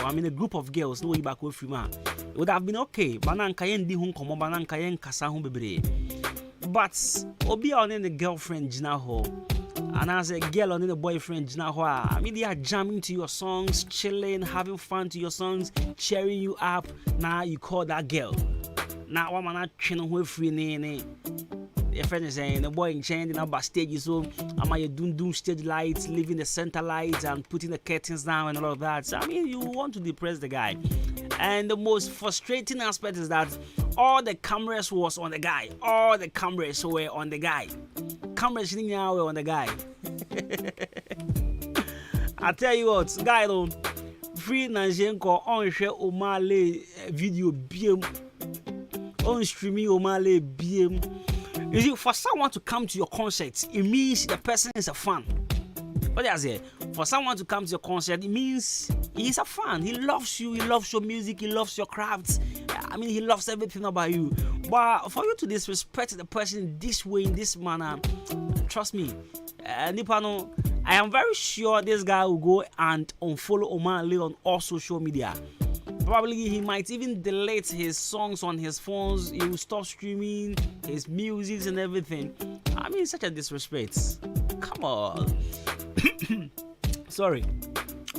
I mean a group of girls no way back with free man. It would have been okay. Bananka yen di hun komo bananka yen kasa hun bebre. But obi on the girlfriend jina ho. And as a girl on the boyfriend jina ho. I mean they are jamming to your songs, chilling, having fun to your songs, cheering you up. Now you call that girl. Now one man chino who free ne. Your friend is saying the boy in chain in our stage so am I doing stage lights, leaving the center lights and putting the curtains down and all of that. So I mean you want to depress the guy. And the most frustrating aspect is that all the cameras was on the guy. All the cameras were on the guy. Cameras were on the guy. I tell you what, guy don't free Nanjenko on share Omale video BM on streaming Omale BM. You see, for someone to come to your concert, it means the person is a fan. What do I say? For someone to come to your concert, it means he's a fan. He loves you. He loves your music. He loves your crafts. I mean, he loves everything about you. But for you to disrespect the person this way, in this manner, trust me, Nipano, I am very sure this guy will go and unfollow Omar Lee on all social media. Probably he might even delete his songs on his phones. He will stop streaming his music and everything. I mean, such a disrespect. Come on. Sorry.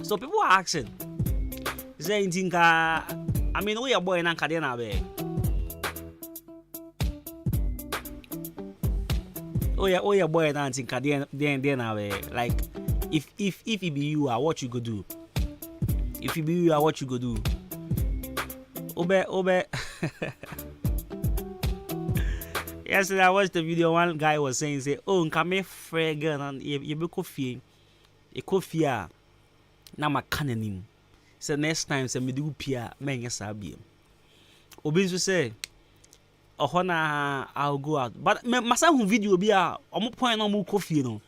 So people are asking, saying, I mean, we are boy in Akadena be. Oh yeah, boy in Akadena be. Like, if it be you, what you go do? If it be you, what you go do? Obe. Yesterday I watched the video. One guy was saying, "Say, oh, nkame frega and you be coffee, a coffee na makanenim." So next time, say me do pia men yesabi. Obi say, "Oh na I'll go out." But masa hu video bi a omo point na omo coffee no.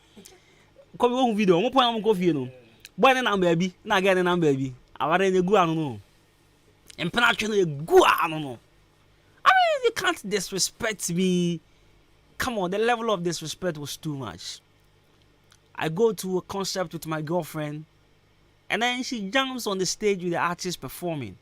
Come hu video, omo point na omo coffee no. Boy na number bi, na get na number bi. Aware na gu anu no. And penalty go I don't know. I mean, you can't disrespect me. Come on, the level of disrespect was too much. I go to a concert with my girlfriend, and then she jumps on the stage with the artist performing.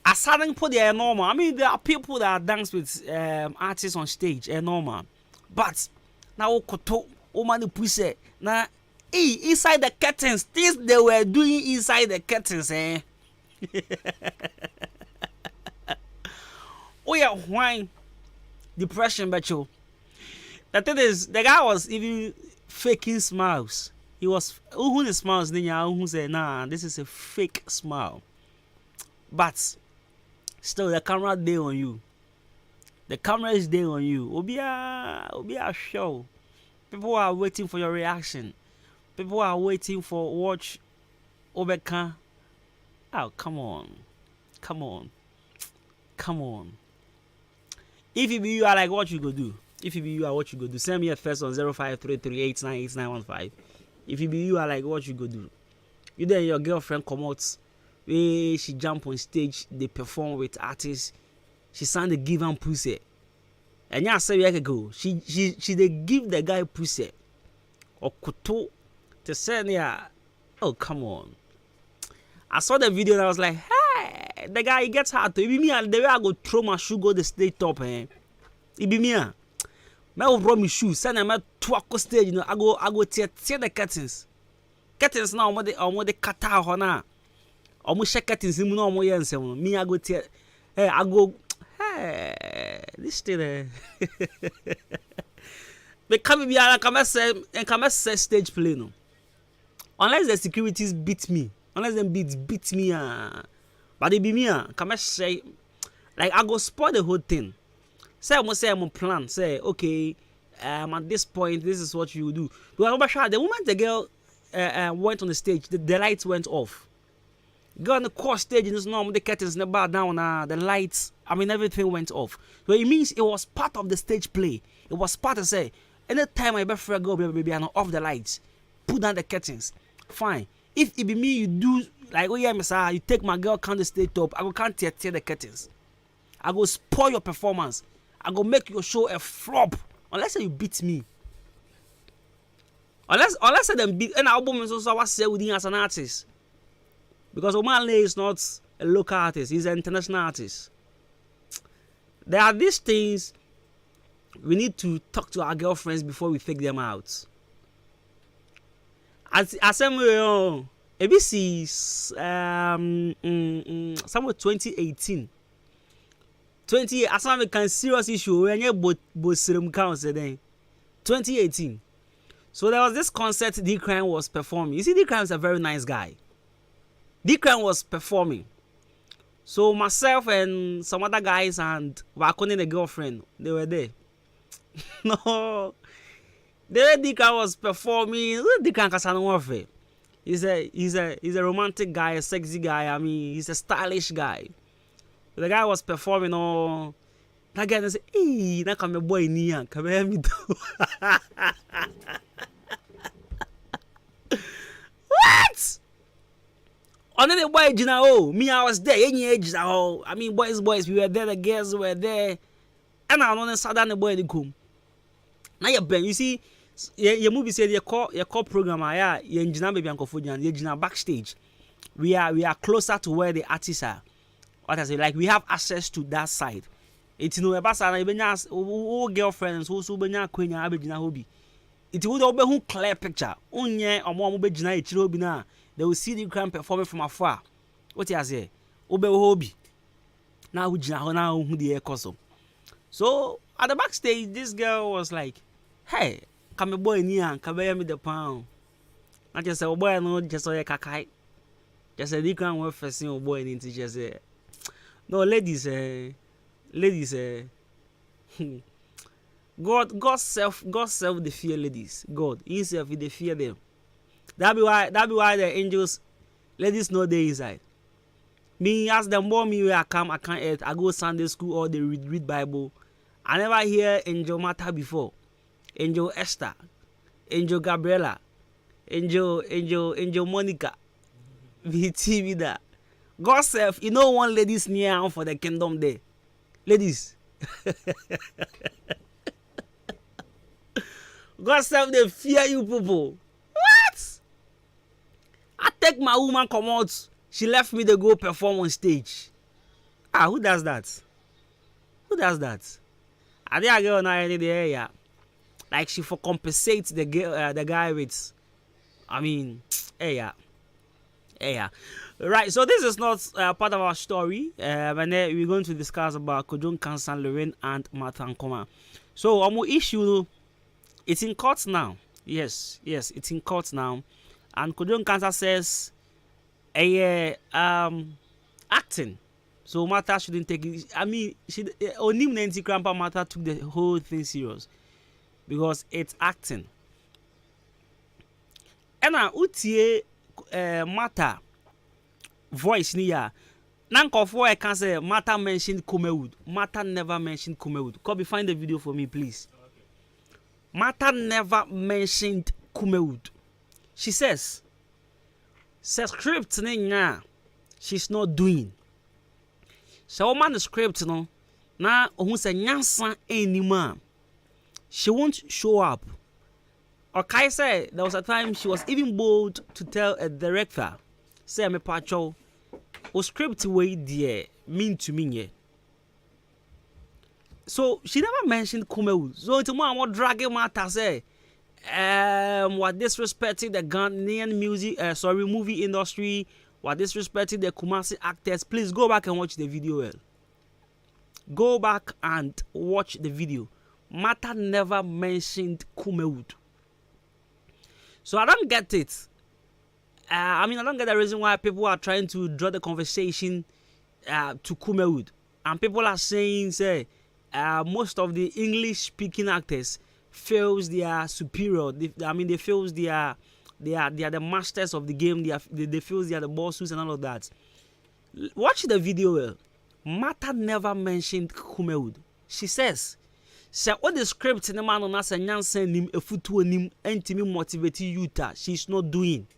I suddenly put the normal. I mean, there are people that dance with artists on stage, normal. But now, Omani Puse, now, inside the curtains, this they were doing inside the curtains, eh? Oh yeah, why depression, but you. The thing is, the guy was even faking smiles. He was who the smiles who said, nah, this is a fake smile. But still, the camera there on you. The camera is there on you. It'll be a show. People are waiting for your reaction. People are waiting for watch Obeka. Oh, come on. If it be you, I like what you go do. If it be you, I what you go do. Send me a first on 0533898915. If it be you, I like what you go do. You then your girlfriend come out. She jump on stage. They perform with artists. She sang the give and pussy. And yeah, say we go. She they give the guy pussy. Or kuto to send yeah. Oh, come on. I saw the video and I was like, hey, the guy he gets hard to. It be me and the way I go throw my shoe go the stage top, eh? It be me. I will brought me shoes. Send them to a stage, you know. I go tear the curtains. Curtains now, I'm the cut out now. I'm shake curtains. You know, me I go tear. Hey, I go. Hey, this thing. But come be and come say stage play no. Unless the securities beat me. Unless them beat me, but they be me, come I say, like I go spoil the whole thing. Say I'm on plan. Say okay, at this point, this is what you do. But the moment the girl went on the stage, the lights went off. Go on the core stage, and it's normal. The curtains never down. The lights, I mean, everything went off. So it means it was part of the stage play. It was part of say, anytime I better go, baby, and off the lights, put down the curtains. Fine. If it be me, you do like, oh yeah, Messiah, you take my girl, count the stage top. I go can't tear the curtains. I go spoil your performance. I go make your show a flop. Unless you beat me. Unless them beat an album is also what say with you as an artist. Because Omale is not a local artist, he's an international artist. There are these things we need to talk to our girlfriends before we fake them out. As somewhere ABC somewhere 2018. As I can serious issue when you both serum counts then 2018. So there was this concert D-Crime was performing. You see, D-Crime is a very nice guy. D-Crime was performing. So myself and some other guys and Wakone the girlfriend, they were there. No. The way D-Crime was performing, D-Crime Kasano he's a romantic guy, a sexy guy. I mean, he's a stylish guy. The guy was performing all. That guy said, "Hey, now come a boy niya, come here me do." What? On the boy Jina, oh, me I was there. Any age, oh, I mean, boys, we were there. The girls were there, and I don't know Saturday the boy they come. Now you see, your movie said your call program, yeah, you engineer baby and Kofudian, you engineer backstage. We are closer to where the artists are. What I say, like we have access to that side. It's no about girlfriends who benya kwenya abegina hobi. It would obe who clear picture. Onye omo begina echirobi na. They will see the crime performing from afar. What you say? Obe hobi. Now who jina now who the koso. So at the backstage, this girl was like, "Hey, come a boy niya, come me the pound." Not just say, boy no, just say kakai. Just say the crime was first thing boy into just say. No, ladies, God self they fear ladies. God himself they fear them. That be why the angels, ladies know they inside. Me as the more me where I can't eat. I go Sunday school or they read Bible. I never hear Angel Martha before. Angel Esther, Angel Gabriela, Angel Monica. VTV that. God self, you know one ladies near for the kingdom there. Ladies. God self, they fear you people. What? I take my woman come out. She left me to go perform on stage. Ah, who does that? Who does that? I think I get on in the area. Like she for compensate the guy with. I mean, yeah. Right, so this is not part of our story, and then we're going to discuss about Kojon Kansan, Lorraine, and Martha Nkoma. So, issue, it's in court now. Yes, it's in court now, and Kojon Kansan says, acting. So Martha shouldn't take it. I mean, she only Nancy Grandpa Martha took the whole thing serious because it's acting. And utie Martha voice niya. Nanko for I can say Martha mentioned Kumewood. Martha never mentioned Kumewood. Could you find the video for me, please? Okay. Martha never mentioned Kumewood. She says script niya she's not doing. So man the script no na ohun say nyansa anymore. She won't show up. Okay, say there was a time she was even bold to tell a director, say me pacho, o script way there mean to me yeah. So she never mentioned Kumewood. So it's more dragging matter say what disrespecting the Ghanaian movie industry, what disrespecting the Kumasi actors. Please go back and watch the video well. Go back and watch the video. Martha never mentioned Kumewood. So I don't get it. I don't get the reason why people are trying to draw the conversation to Kumewood. And people are saying, say, most of the English-speaking actors feels they are superior. They feel they are the masters of the game. They feel they are the bosses and all of that. Watch the video well. Martha never mentioned Kumewood. She says, what the script in the man on us and Yansen him a foot to him and motivating Utah. She's not doing.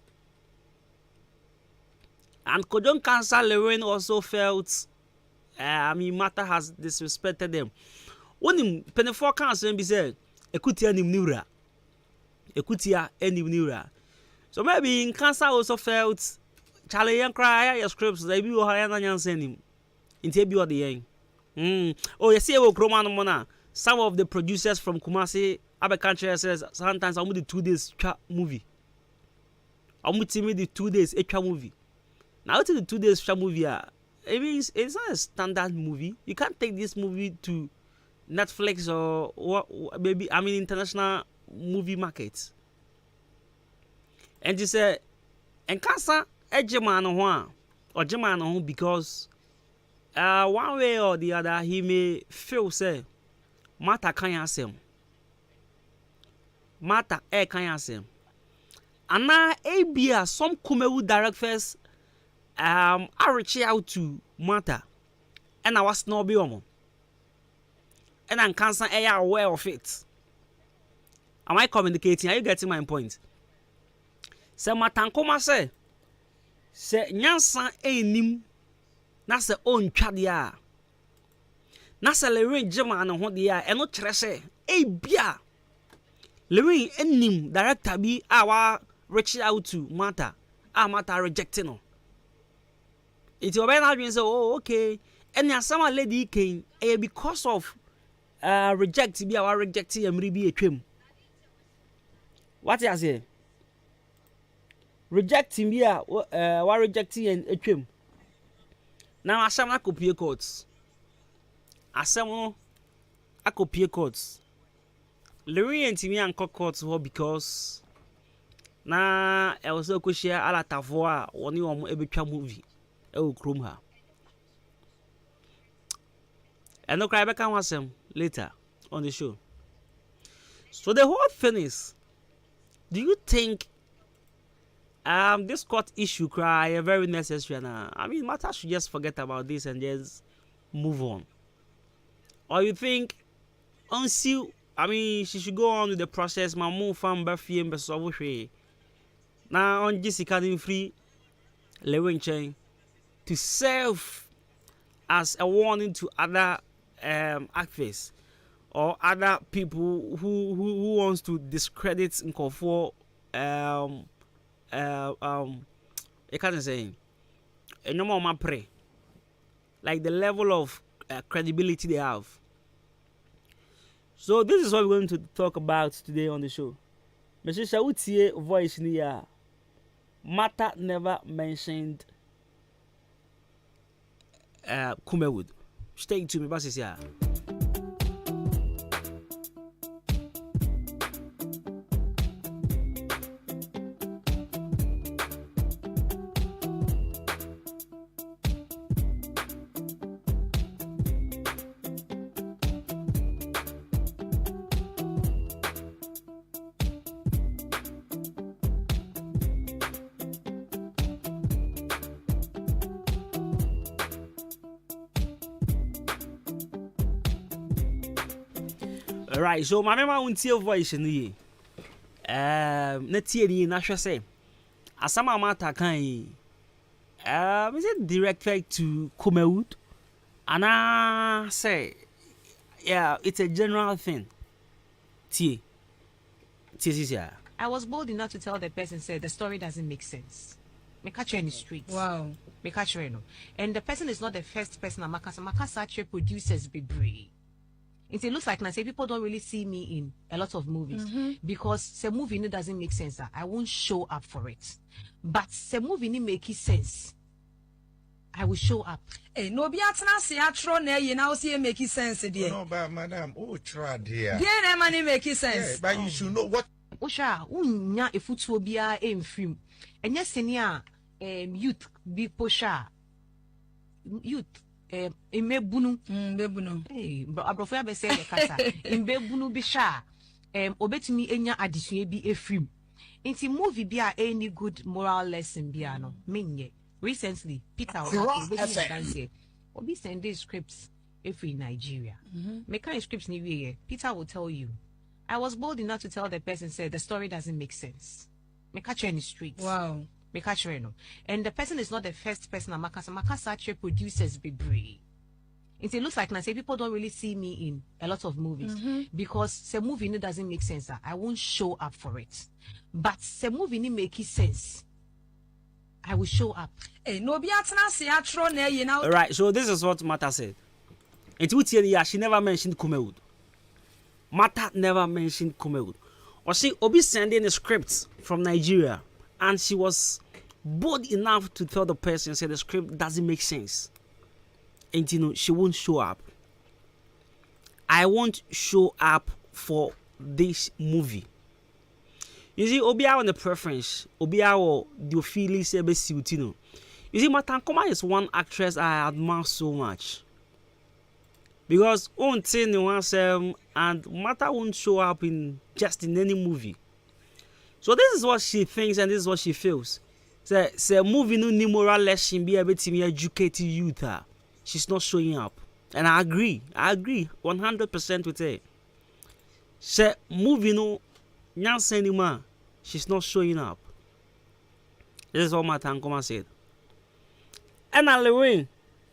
And Kojon Kansan Lorraine also felt Martha has disrespected them. When him Penny4 Kansan be said, Ekutia nim niura. Ekutia enim niura. So maybe in Kansan also felt Charlie yan cry your scripts they be higher than yan send him. Inte bi or the yen. Oh, you see we Chroma no mona. Some of the producers from Kumasi Akan says sometimes I'm with the 2 days movie. I'm with me the 2 days extra movie. Now to the 2 days extra movie, I mean it's not a standard movie. You can't take this movie to Netflix or maybe international movie markets. And you say, and cancer Ejimano or Jemano because one way or the other he may feel say Mata Kanyasem. Mata Kanyasem. And now ABA some Kumewu directors I reach out to Mata and I was no biomo. And I'm cancer aware of it. Am I communicating? Are you getting my point? Se Matankoma se nyansa enim na se ontwa de a na se lewen jema na ho de a eno kire se bia lewen enim director bi a wa reach out to Mata Mata rejecting no it obe na adwin say oh okay and asama lady ken because of reject bi a wa reject yamri bi etwam what you say rejecting bi a wa rejecting and etwam now asam na kopie courts asam no akopie courts lewi ntimi anko courts ho because na e was ko share alatafo a woni wo ebetwa movie e wo krom ha and no cry back and watch them later on the show. So the whole thing is, do you think this court issue cry very necessary now? I mean, Mata should just forget about this and just move on. Or you think until she should go on with the process, my move from Buffy and Besovo now on Jessica free Lewin chain to serve as a warning to other actors or other people who wants to discredit Nkofo I can't say no more pray like the level of credibility they have. So this is what we're going to talk about today on the show. Mr. Shawutie voice in here. Mata never mentioned Kumewood. Stay tuned, my boss is here. Right, so my mama won't see a voice in the Neti na say Asama Mata kan is it direct to Kumewood? And I say yeah, it's a general thing. I was bold enough to tell the person said the story doesn't make sense. Me catch you in the streets. Wow. Me catch you no. And the person is not the first person Makasa actually produces Bibri. It looks like now say people don't really see me in a lot of movies because the movie doesn't make sense. I won't show up for it. But the movie make sense. I will show up. Eh, no be atna se atro na ye na see make sense there. No, but madam, try there. There na money make sense. Yeah, but you should know what. Osha, unya efutuo bia emfim. Enya senia youth bi posha. Youth imbebunu abrofo ya be say the kasa imbebunu bi sha obetumi enya adesua bi efrim nti movie bi a any good moral lesson bi ano menye recently Peter obi send these scripts every Nigeria me kind scripts ni we Peter will tell you I was bold enough to tell the person said the story doesn't make sense me catch you in the streets. Wow. And the person is not the first person Makasa actually produces Bibri. It looks like now say people don't really see me in a lot of movies because the movie doesn't make sense. I won't show up for it. But the movie make sense. I will show up. No be atena se atro na ye na. All right, so this is what Mata said. And to tell she never mentioned Kumewood. Mata never mentioned Kumewood. Or she Obi sending a script from Nigeria, and she was bold enough to tell the person, say the script doesn't make sense. And you know, she won't show up. I won't show up for this movie. You see, Obi on the preference, Obi or the feelings ebe siutino. You see, Matankoma is one actress I admire so much. Because on and Mata won't show up in any movie. So this is what she thinks and this is what she feels. Say movie no ni moral lesson be able to educate youth. She's not showing up. And I agree 100% with her. Say movie no nyansa anymore. She's not showing up. This is what Matankoma said. And I Lewin,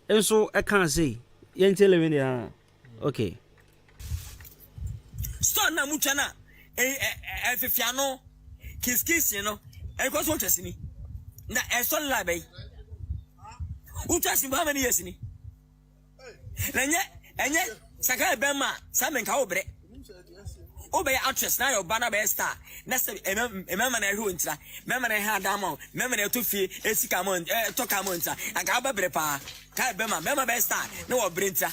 and so I can't say. You ain't telling me okay. So na muchana fiano kiss you know e ko so twasini na e so la bay utwasi ba many years ni na enye saka be ma samen ka obre obey actress na your banner be star na se emema na ehwo ntira mema na ha dama mema na etofie esika mon toka monta aka ba bre pa ka be ma mema be star na wo bre ntira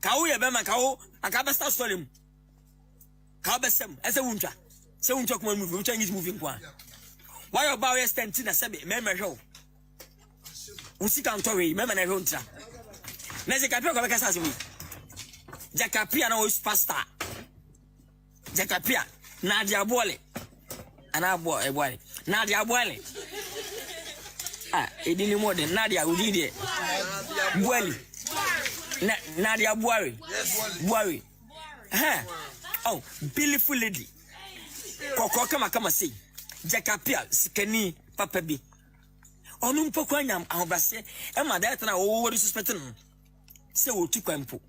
ka wo ye be ma ka wo aka ba star story mu ka ba sem ese wunta se wunta kuma movie wunta ngi movie kwa why your boy stand na se be mema hwo usika ntowe mema na ehwo ntira na se ka pe ko be ka sa se wi jakapia na wo superstar Jakapia, Nadia Boile, and I boy, Nadia Boile. It didn't more than Nadia who did it. Boile, Nadia Boile, oh, beautiful lady. Coco, come see. Jakapia, Skeni, Papa B. On un poquanam, I'll say, and my dad and I always suspecting. So to Campo.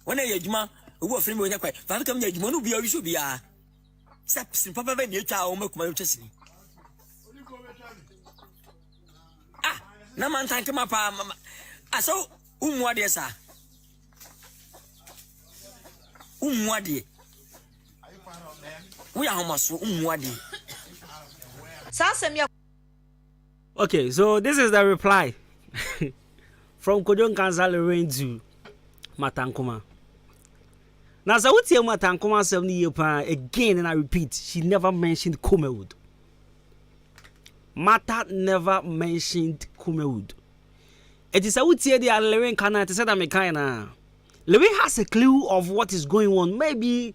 When I juma. Wo frame wo nyakwa fa kam nya adwuma no bia wi so bia steps papa ba ni twa o makuma yo twasini na man tanke mapa aso umwade sa umwade we are homaso umwade Sasem ya. Okay, so this is the reply from Kojon Kansal Rain to Matankoma. Now, so what's your Matankoma 7 year plan again? And I repeat, she never mentioned Kumewood. Mata never mentioned Kumewood. It is a would say the Lewin Kana to say that Mekana. Lewin has a clue of what is going on. Maybe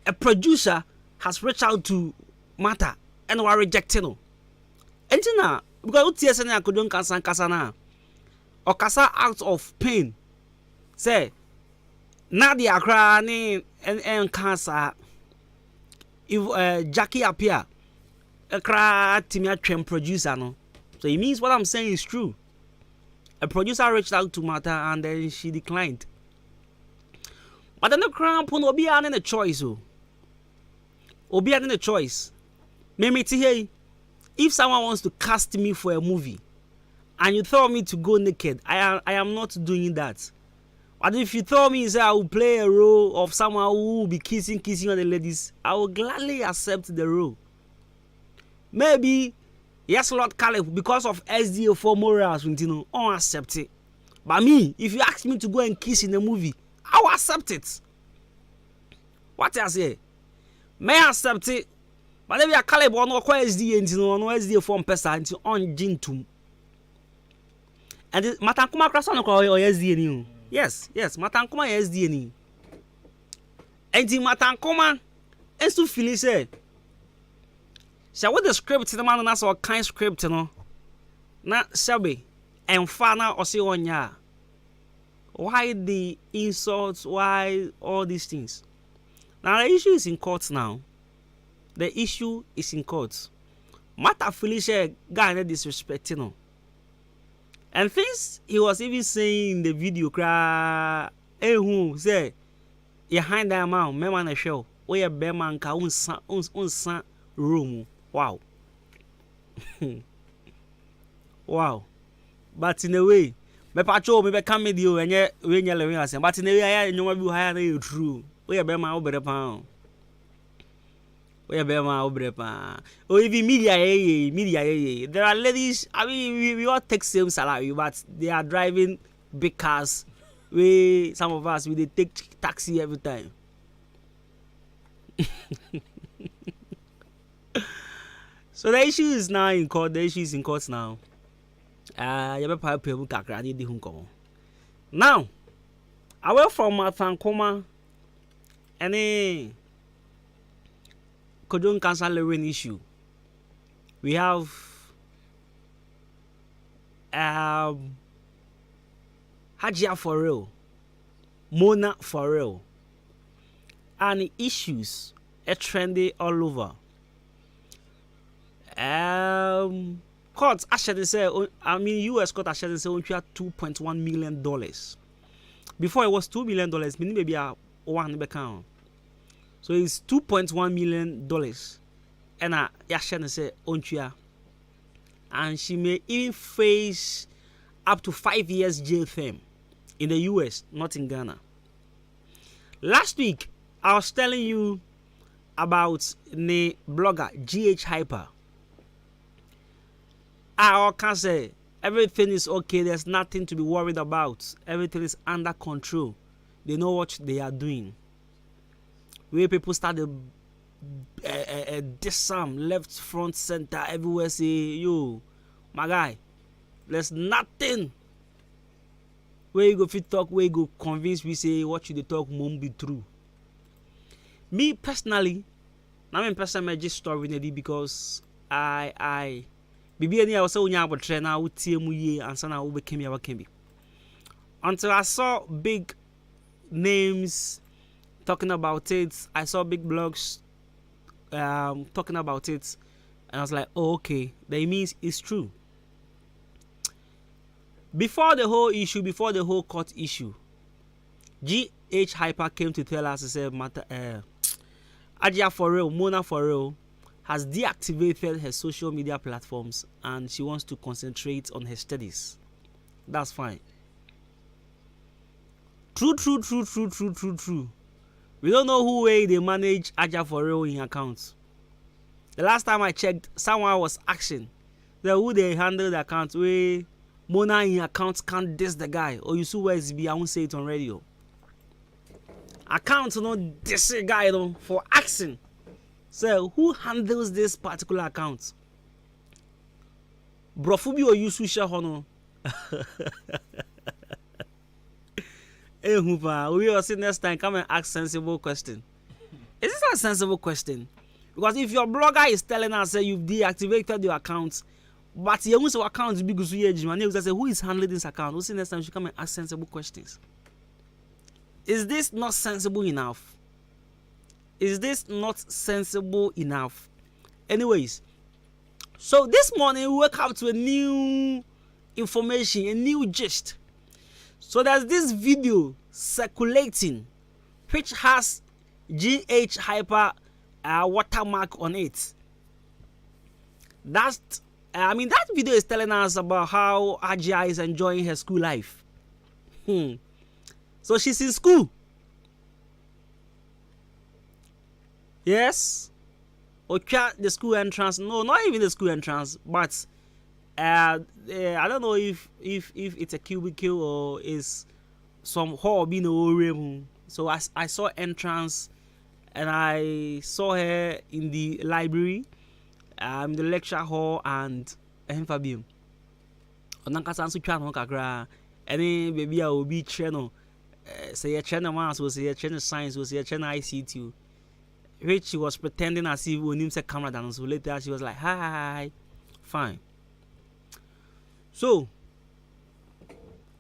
a producer has reached out to Mata and were rejecting her. And now, because what you say, I couldn't Kasana or Kasa out of pain. Say, Nadia crying and cancer. If Jackie appear, a cry to me a train producer no. So it means what I'm saying is true. A producer reached out to Mata and then she declined. But then the crown put Obi in a choice. Obi in a choice. Maybe hey, if someone wants to cast me for a movie and you tell me to go naked, I am not doing that. But if you tell me say I will play a role of someone who will be kissing on the ladies, I will gladly accept the role. Maybe yes, Lord Caleb, because of SDA4 morals, you know, I'll accept it. But me, if you ask me to go and kiss in the movie, I will accept it. What I say? May I accept it? But if you are Caleb or no SDA, you know, no SDA4 person, on Jintum. And Matankuma Crason or SDA. Yes, Matankoma SDA. And the Matankoma, and to feel it. So what the script the man that's all kind script no. Na Sabe and Fana or say on ya. Why the insults? Why all these things? Now the issue is in court now. The issue is in court. Mata Felicia guy disrespecting no. And things he was even saying in the video, cry, who say, you hand that man, me man a show, or your bearman ka unsan room. Wow. Wow. But in a way, me patrol me be come with you and ye we nyele we asem. But in a way, I know be higher than true. We be ma obere pa. We be ma obere pa. Or even media there are ladies, I mean we all take same salary, but they are driving big cars. We some of us we take taxi every time. So the issue is now in court. The issue is in court now. Now, away from Ahenkoma, any Kodon Cancer Lorraine issue, we have Hajia for real, Mona for real, and issues are trendy all over. Court actually say, US court actually say we have $2.1 million. Before it was $2 million, meaning maybe a one account. So it's $2.1 million. And actually say onchia, and she may even face up to 5 years jail term in the US, not in Ghana. Last week, I was telling you about the blogger GH Hyper. I can say everything is okay. There's nothing to be worried about. Everything is under control. They know what they are doing. Where people start to disarm left, front, center, everywhere. Say, yo, my guy, there's nothing. Where you go fit talk, where you go convince we say what you talk won't be true. Me personally, I'm personally just story because I Bibi any I was so about trainer would TMU and sana will became your can be. Until I saw big names talking about it, I saw big blogs talking about it, and I was like, oh, okay, that means it's true. Before the whole issue, before the whole court issue, GH Hyper came to tell us, he said, Ajia for real, Mona for real, has deactivated her social media platforms and she wants to concentrate on her studies. That's fine. True. We don't know who way they manage Ajia for real in accounts. The last time I checked, someone was asking who they handle the account where Mona in accounts can't diss the guy. Or you see where it's be, I won't say it on radio. Accounts not diss the guy though for asking. So who handles this particular account? Brofubi or Yusu Shahono? We will see next time. Come and ask sensible question. Is this a sensible question? Because if your blogger is telling us that you've deactivated your account, but your account is big, say who is handling this account? We'll see next time. You come and ask sensible questions. Is this not sensible enough? Is this not sensible enough? Anyways, so this morning we woke up to a new information, a new gist. So there's this video circulating which has GH Hyper watermark on it. That video is telling us about how Ajia is enjoying her school life. So she's in school. Yes, or the school entrance. No, not even the school entrance, but I don't know if it's a cubicle or is some hall being a room. So I saw entrance, and I saw her in the library, the lecture hall, and Fabium. Onankasa so twa no kakra. Any baby I will be channel. Say a channel mass, will say a channel science, will say a channel ICT. Which she was pretending as if we named the camera down. So later she was like, hi. Fine. So,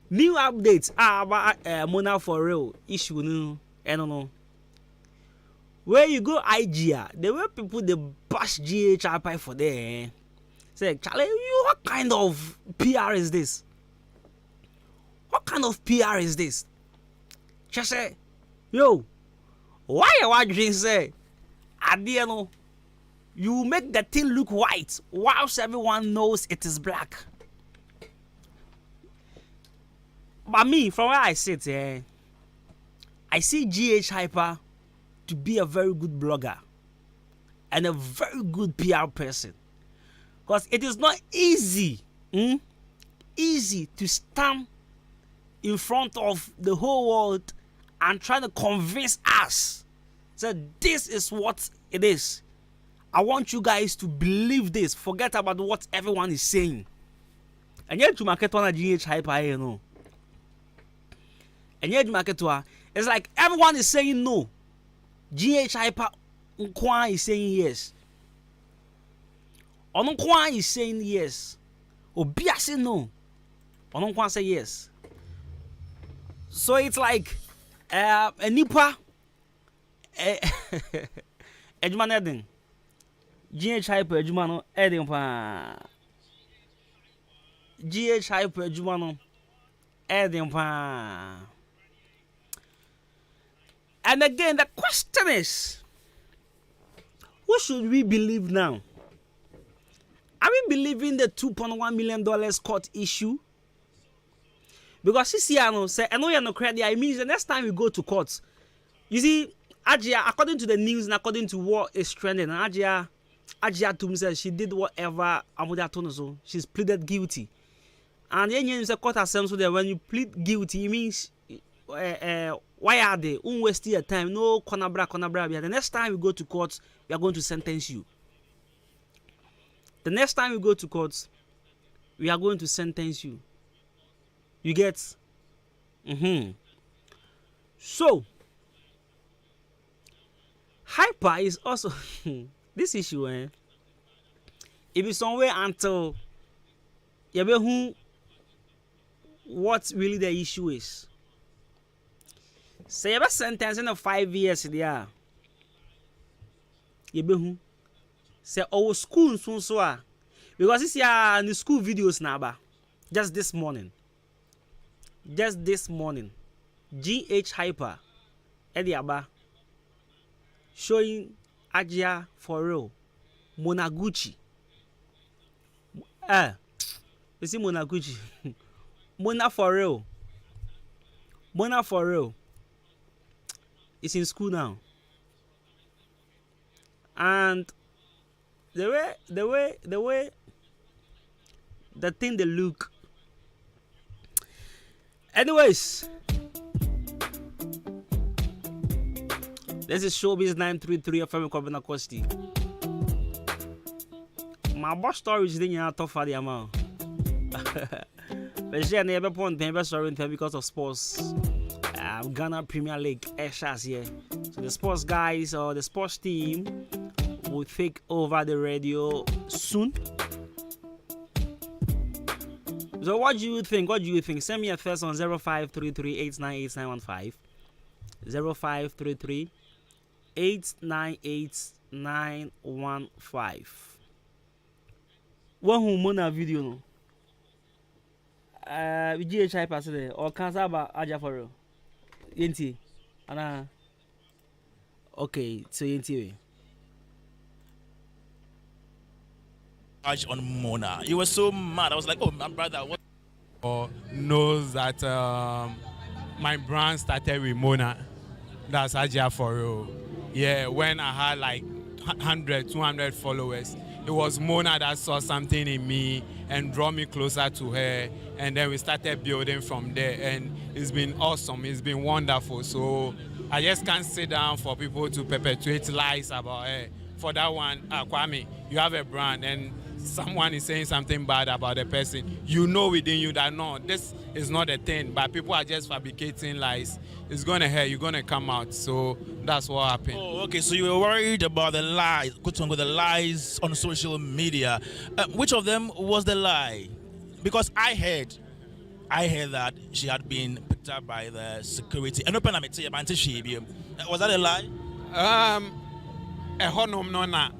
new updates about Mona for real issue. I don't know. Where you go, IGA, the way people they bash GHRP for there. Say, Charlie, what kind of PR is this? What kind of PR is this? Just say, yo, why you say? Adiano, you make the thing look white whilst everyone knows it is black. But me, from where I sit, I see GH Hyper to be a very good blogger and a very good PR person. Because it is not easy, easy to stand in front of the whole world and try to convince us that this is what it is. I want you guys to believe this. Forget about what everyone is saying. And yet to market one GH Hyper, you know. And yet to market one, it's like everyone is saying no. GH Hyper Nkwan is saying yes. Ononkwan is saying yes. Obia say no. Ononkwan say yes. So it's like a nipa Edman Eden. GH Hyper Ejumano Eden pa. GH Hyper Ejumano Eden pa. And again, the question is, who should we believe now? Are we believing the $2.1 million court issue? Because CCR say, I know you're no credit. It means the next time we go to court, you see, Ajia, according to the news and according to what is trending, Ajia Tum says she did whatever Amuda told so she's pleaded guilty. And then you say court assembly so that when you plead guilty, it means why are they? Waste your time. No konabra. The next time we go to court, we are going to sentence you. The next time we go to court, we are going to sentence you. You get? So, Hyper is also this issue. It is somewhere until you know who what really the issue is. Say about sentencing of 5 years there. You be who? Say our school so because this year in the school videos now just this morning. GH Hyper Ediaba showing Ajia for real Monaguchi. You see Monaguchi. Mona for real. It's in school now. And the way the thing they look. Anyways, this is Showbiz 933 of Femi Kobina Kosti. My boss story is the tough for the amount. But she never point paper story because of sports. Ghana Premier League Ashas here. So the sports guys or the sports team will take over the radio soon. So what do you think? Send me a text on 0533898915. 0533898915. One who mona video no. GH Hyper today or cancer about Aja for real. Yenti. Ana. Okay, so Yenti. On Mona. You were so mad. I was like, oh, my brother. What? Knows that my brand started with Mona. That's Ajia for real. Yeah, when I had like 100, 200 followers, it was Mona that saw something in me and drew me closer to her. And then we started building from there. And it's been awesome. It's been wonderful. So I just can't sit down for people to perpetuate lies about her. For that one, Kwame, you have a brand and someone is saying something bad about the person. You know within you that no, this is not a thing, but people are just fabricating lies. It's going to hurt, you're going to come out. So that's what happened. Oh, okay, so you were worried about the lies, the lies on social media. Which of them was the lie? Because I heard that she had been picked up by the security. Was that a lie? A honum nona,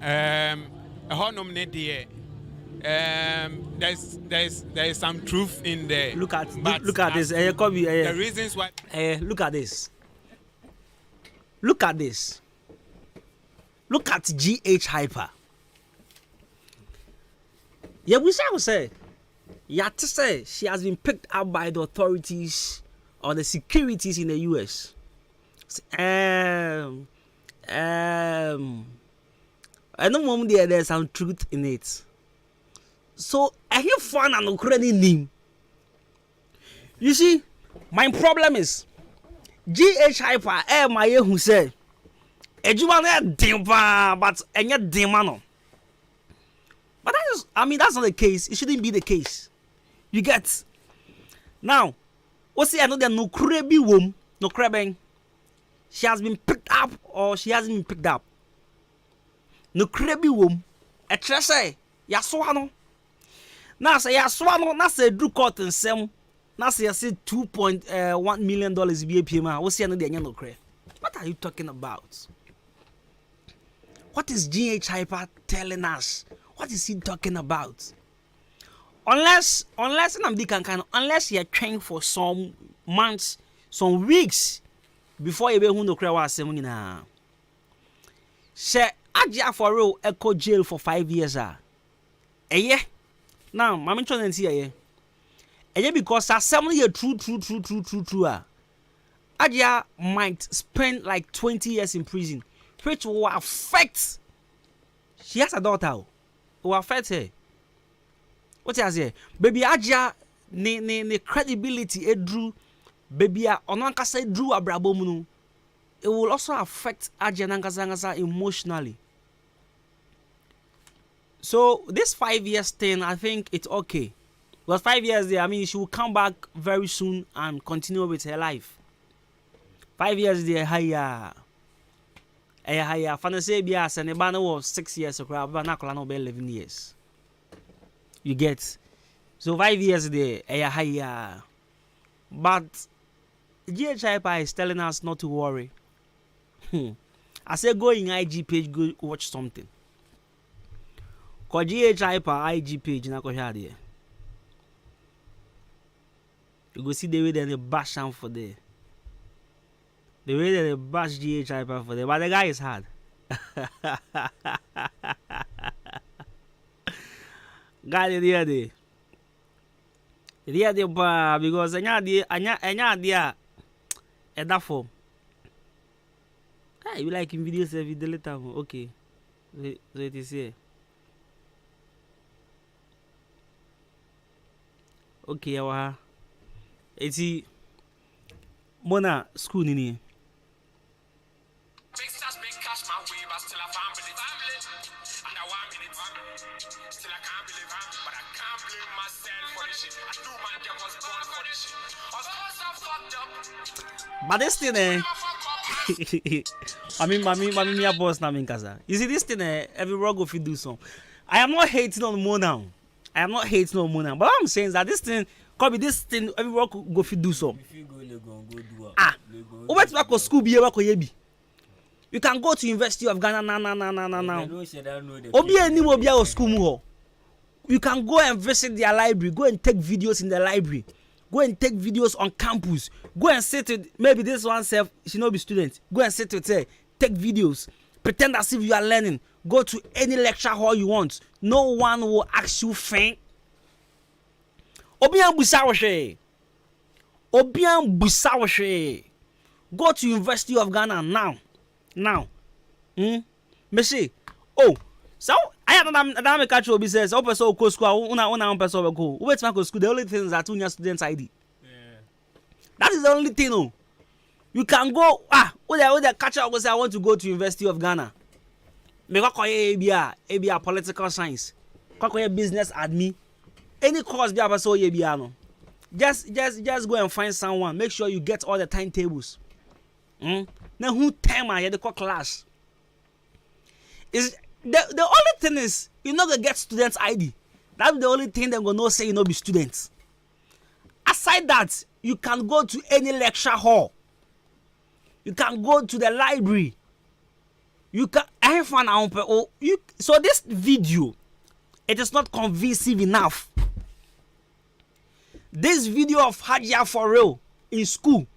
a honum ne there's some truth in there. Look at this. The reasons why. Look at this. Look at this. Look at GH Hyper. Yeah, we say. Yet say she has been picked up by the authorities or the securities in the US. I know mom there's some truth in it. So I hear fun and Ukrainian name. You see, my problem is GH hyper my who said Ejumane dimpa but enya dimano. But that's not the case. It shouldn't be the case. You get now. What's the another no krebi wom no krebeng? She has been picked up or she hasn't been picked up. No krebi wom. A trese yaswano. Now say yaswano. Now say drew court and sem. Now say $2.1 million BAPM. What's the another no kre? What are you talking about? What is GH Hyper telling us? What is he talking about? Unless unless you're trained for some months, some weeks before you be who no cry was saying na. She Aja for real echo jail for 5 years yeah. Now, mama trying to see because 7 years true Aja might spend like 20 years in prison, which will affect. She has a daughter. Will affect her. What you say? Baby Aja ne credibility drew baby onankasa drew abrabomunu. It will also affect Aja nankasa emotionally. So this 5 years thing, I think it's okay. But 5 years there, I mean, she will come back very soon and continue with her life. 5 years there, higher. Fantasy be as and the was 6 years so but now 11 years. You get so 5 years there, higher. But GH Hyper is telling us not to worry. I say go in IG page, go watch something. Cause GH Hyper IG page na ko there. You go see the way they bash am for there. The way that they bash GH Hyper for there, but the guy is hard. Guy the other day. The other day, because anya dia that form. Hey, you like in videos every day later? Okay, so it is here. Okay, it's Mona school nini. But this thing I mean, my boss na kasa. You see this thing every rock go fit do some. I am not hating on Mona. But what I'm saying is that this thing could be this thing every rock go fit do some. If you go do Over to back school be able to you can go to University of Ghana now. Obi any mo bia school mu. You can go and visit their library, go and take videos in the library. Go and take videos on campus. Go and sit with maybe this one self, she no be student. Go and sit with her, take videos. Pretend as if you are learning. Go to any lecture hall you want. No one will ask you thing. Obian busawashe. Go to University of Ghana now. Me say, oh, so I have another catch up says, "Oh, person go school, una person go. Wait, man, go school. The only thing is that you need student ID. Yeah. That is the only thing. No, you can go. With the catch up go say, I want to go to University of Ghana. Me go ABA political science. Go business admin. Any course be about so ABA no. Just go and find someone. Make sure you get all the timetables. Now who time I had the class? Is the only thing is you're not gonna get students ID. That's the only thing they're gonna say you know be students. Aside that, you can go to any lecture hall. You can go to the library. You can so this video, it is not convincing enough. This video of Hajia for real in school,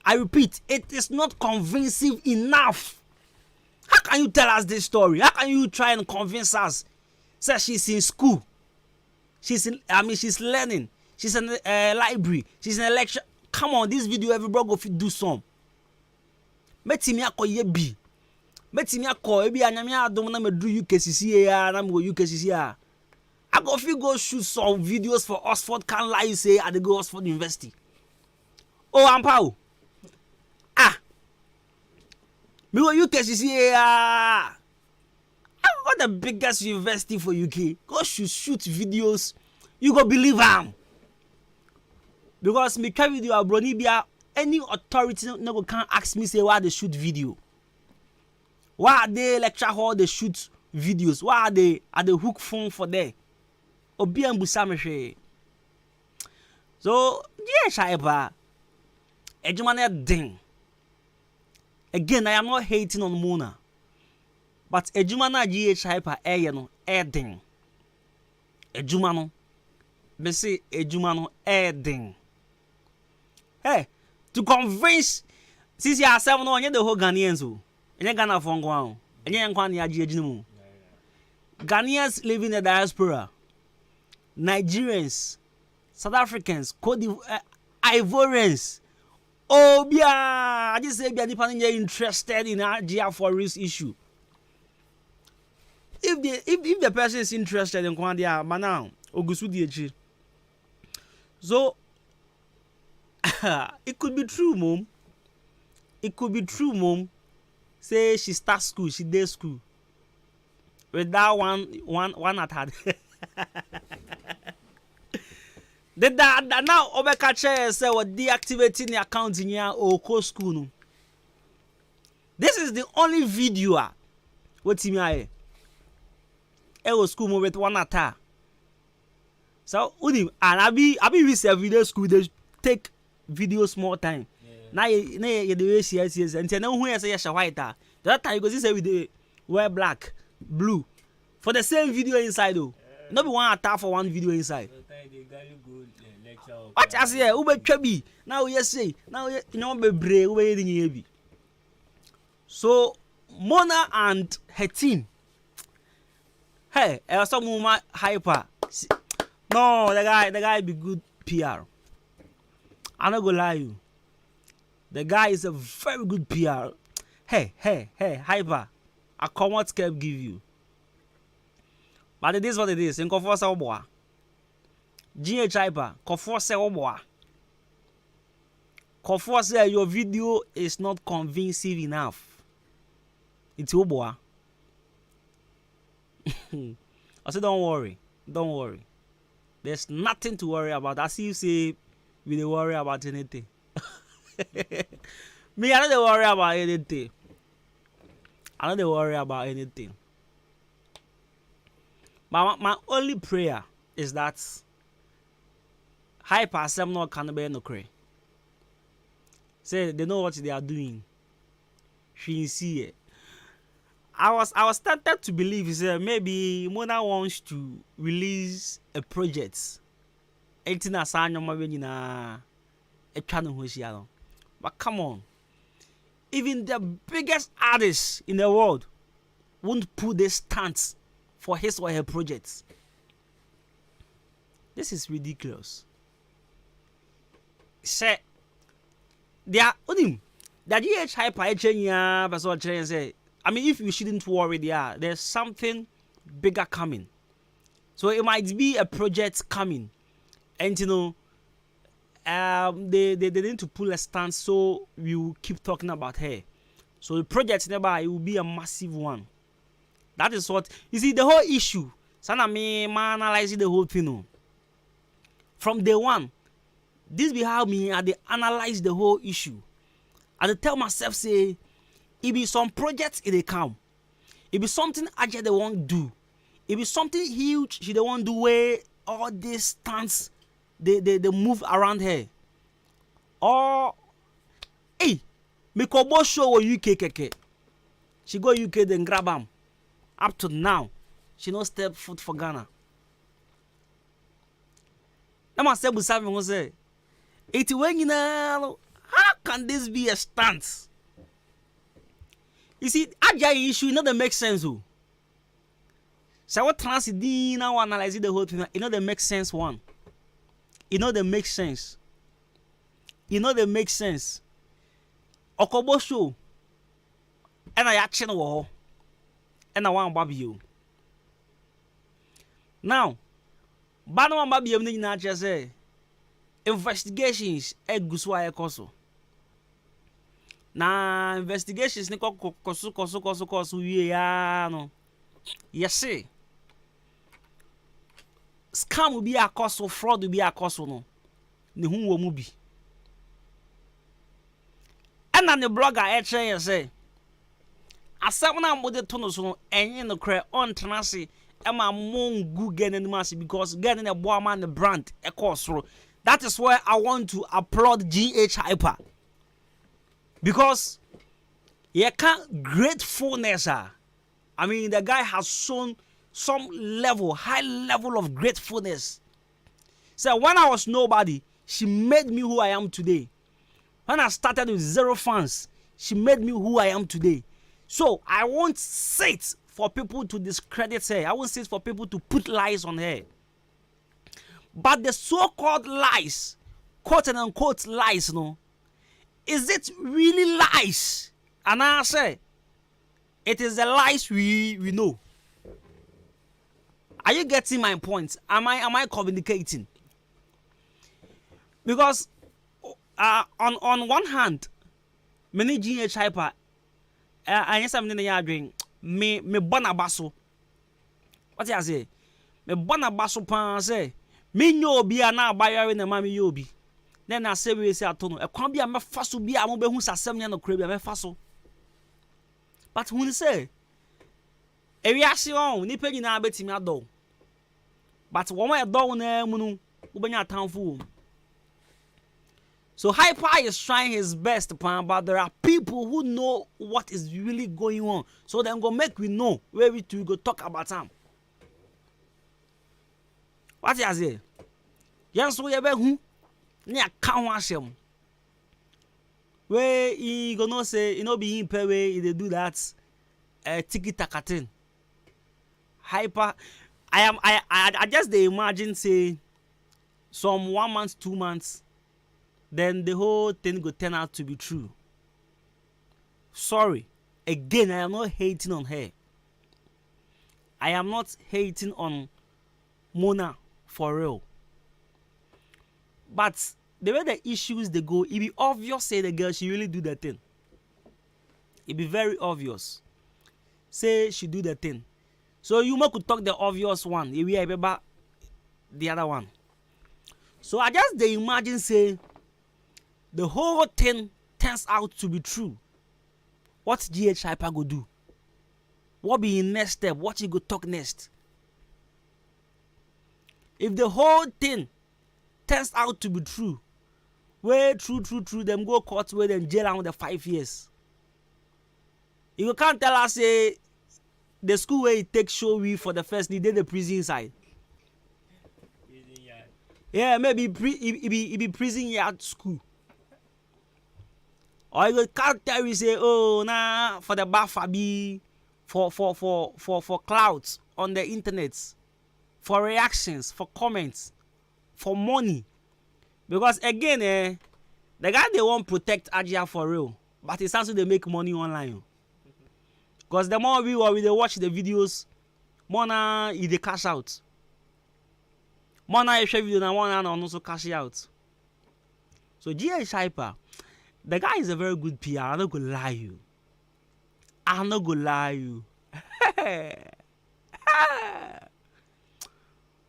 I repeat, it is not convincing enough. How can you tell us this story? How can you try and convince us that she's in school? she's learning. She's in a library. She's in a lecture. Come on, this video every bro go fit do some. Metimi akoye bi. Metimi akọ ebi anyame adom na medru UKCC ya na me go UKCC ya. I go fit go shoot some videos for Oxford. Can't lie, you say I dey go Oxford University. Oh, Ampao. Ah. Me go UKCC ya. What the biggest university for UK? Go shoot videos. You go believe am. Because me carry video abroni bia any authority no can ask me say why they shoot video. Why are they lecture hall they shoot videos? Why are they hook phone for there? Obi an busa me hwe. So, yeah, shaiba. Ejuma na den. Again, I am not hating on Mona. But ejuma na GH hyper eye no den. Ejuma no. Me say ejuma no den. Hey, to convince since you are 7 on the whole Ghanaians who in Ghana for Ngwan. And you can Ghanaians living in the diaspora, Nigerians, South Africans, Ivorians. Oh, yeah, I just say you're interested in Nigeria for this issue. If the person is interested in Kwandia, Manang, Ogusu DH. So it could be true, mom. It could be true, mom. Say she starts school, she day school. With that one at her. The now Obekache say what deactivating the account in your or school. No. This is the only video. What team I? Was school move with one at her. So unim and I be with video school they take video small time. Now you the way she is and then who say yes white. That time you go see say we dey wear black, blue for the same video inside though. Not be one attack for one video inside. What I say? Ube Chabi. Now you say. Now you know be brave. Ube heavy. So Mona and her team. Hey, some woman hyper. No, the guy be good PR. I'm not gonna lie you. The guy is a very good PR. Hey, hyper. I come what can give you. But it is what it is. In Kofor Sawboa. GH hyper. Kofor Sawboa. Kofor say your video is not convincing enough. It's Oboa. I said, don't worry. There's nothing to worry about. As you say, we don't worry about anything. Me, I don't worry about anything. My only prayer is that hyper some no can be no cray. Say they know what they are doing. She see it. I was started to believe maybe Mona wants to release a project. Anything as I know na a channel. But come on. Even the biggest artists in the world won't put their stance for his or her projects. This is ridiculous. Say, they are the GH hyper say, I mean, if you shouldn't worry, there's something bigger coming. So it might be a project coming, and you know, they need to pull a stance, so we will keep talking about her. So the project nearby it will be a massive one. That is what you see. The whole issue. Sana me analyzing the whole thing. No. From day one, this be how me I analyze the whole issue. I tell myself say, it be some projects they come. It be something actually they won't do. It be something huge she they won't do where all these stunts they move around her. Or hey, me kobo show UK keke. She go UK then grab him. Up to now, she no step foot for Ghana. Now my say Busami will say, "It's when you know how can this be a stunt?" You see, Ajay issue not that make sense. Oh. So what transit now analyze the whole thing. You know they make sense one. You know they make sense. You know they make sense. Okobo show. And I action wo. And I want baby you. Now, bano one baby you ni na say investigations eguswa ekoso. Na investigations ni kosu wie ya no. Yes. Scam will be a cost, fraud will be a cost, no. The whom will be. And then the blogger, say, as someone with the tunnels, and in the cray on Tenassi, and my moon good getting massy because getting a boy man the brand a cost through. That is why I want to applaud GH Hyper because you can't gratefulness. I mean, the guy has shown some level, high level of gratefulness. So when I was nobody, she made me who I am today. When I started with 0 fans, she made me who I am today. So I won't sit for people to discredit her. I won't sit for people to put lies on her. But the so-called lies, quote and unquote lies, no, is it really lies? And I say, it is the lies we know. Are you getting my point? Am I communicating? Because on one hand, many GH hyper, I need something they are doing. Me bonabaso. What you say? Me bonabaso pan say. Me nyo obi ana abayare na mami yobi. Then I say we say atono. E kwan bia me faso bia mo be hu sasem nya no kra bia me faso. But when say ewiase on nipa nyina betimi adɔ. But one way dɔ na mu no ubenya atanfo. So Hyper is trying his best, but there are people who know what is really going on. So then go make we know where we to go talk about them. What you say? Yes, we have who near Kawasham. Where he gonna say, you know, be in pay way they do that tiki takatin. Hyper, I just they imagine say some 1 month, 2 months. Then the whole thing go turn out to be true. Sorry. Again, I am not hating on her. I am not hating on Mona for real. But the way the issues they go, it be obvious say the girl she really do the thing. It be very obvious. Say she do the thing. So you could talk the obvious one. If we remember the other one. So I just they imagine say the whole thing turns out to be true. What GH Hyper go do? What be in next step? What he go talk next? If the whole thing turns out to be true, where true, them go court where them jail around the 5 years. You can't tell us say the school where it takes show we for the first they did the prison side. Yeah, maybe it be prison yard school. Or you can't tell you say, oh, nah, for the Bafabi, for clouds on the internet, for reactions, for comments, for money. Because again, the guy they won't protect Ajia for real, but it's also they make money online. Because the more we watch the videos, more na they cash out. More na you share video na more na also cash out. So GH Hyper. The guy is a very good PR. I'm not gonna lie you. I'm not gonna lie you.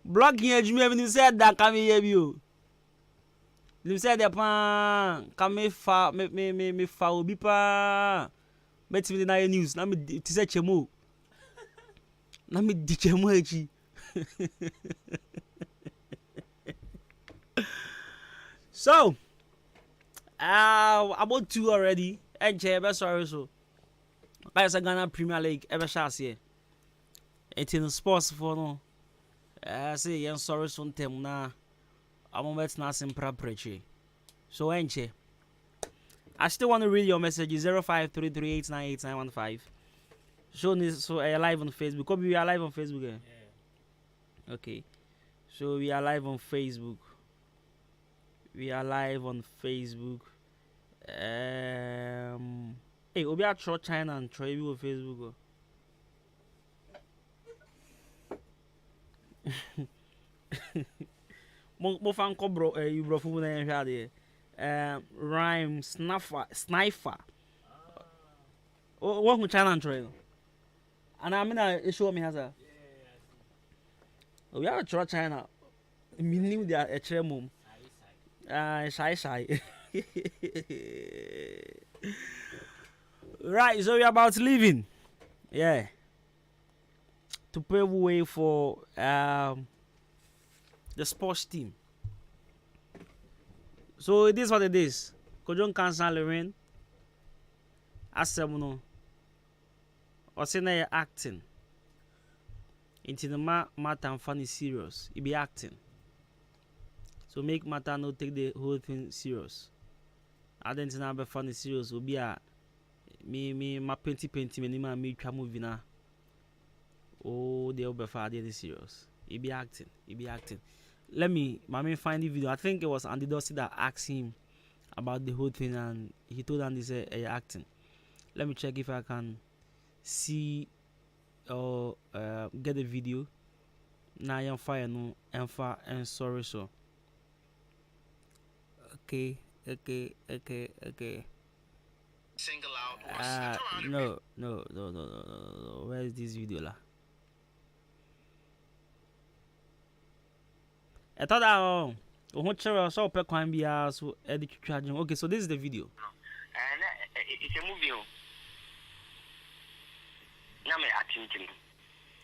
Blocking edge me even said that come here you. You said the pan come fa me fa obi pa. Met me na news. Na me ti say chemo. Na me di chemo echi. So about 2 already. And sorry so. Like a Ghana Premier League ever shall see. It's in sports for no. I say yan sorry so tem na. I'm bet na simpra preach. So enche. I still want to read your messages 0533898915. Show this. So are you live on Facebook? Kobe, we are live on Facebook. Eh? Yeah. Okay. So we are live on Facebook. We are live on Facebook. Hey, Obi are try China and try you on Facebook. Mo fan ko bro you bro fu na hwa de. Rhyme sniper. Oh, what China and try? And I mean, show me has a. We are try China. Meaning they are a tremum. Shy. Right, so we're about leaving. Yeah. To pave way for the sports team. So it is what it is. Kojon cancel the rain. Asemuno. Osina acting. Into the matter and funny serious. He be acting. So make matter no take the whole thing serious. I didn't know be funny serious. Will be a me my painty me ma me try movie na. Oh, they'll be far serious. He be acting. Let me find the video. I think it was Andy Dossi that asked him about the whole thing, and he told Andy say acting. Let me check if I can see or get the video. Now I'm fire no and sorry so. Okay. Single out. No. Where is this video la? I thought that so pe kwan bia so edit charging. Okay, so this is the video. It's a movie. Na me acting.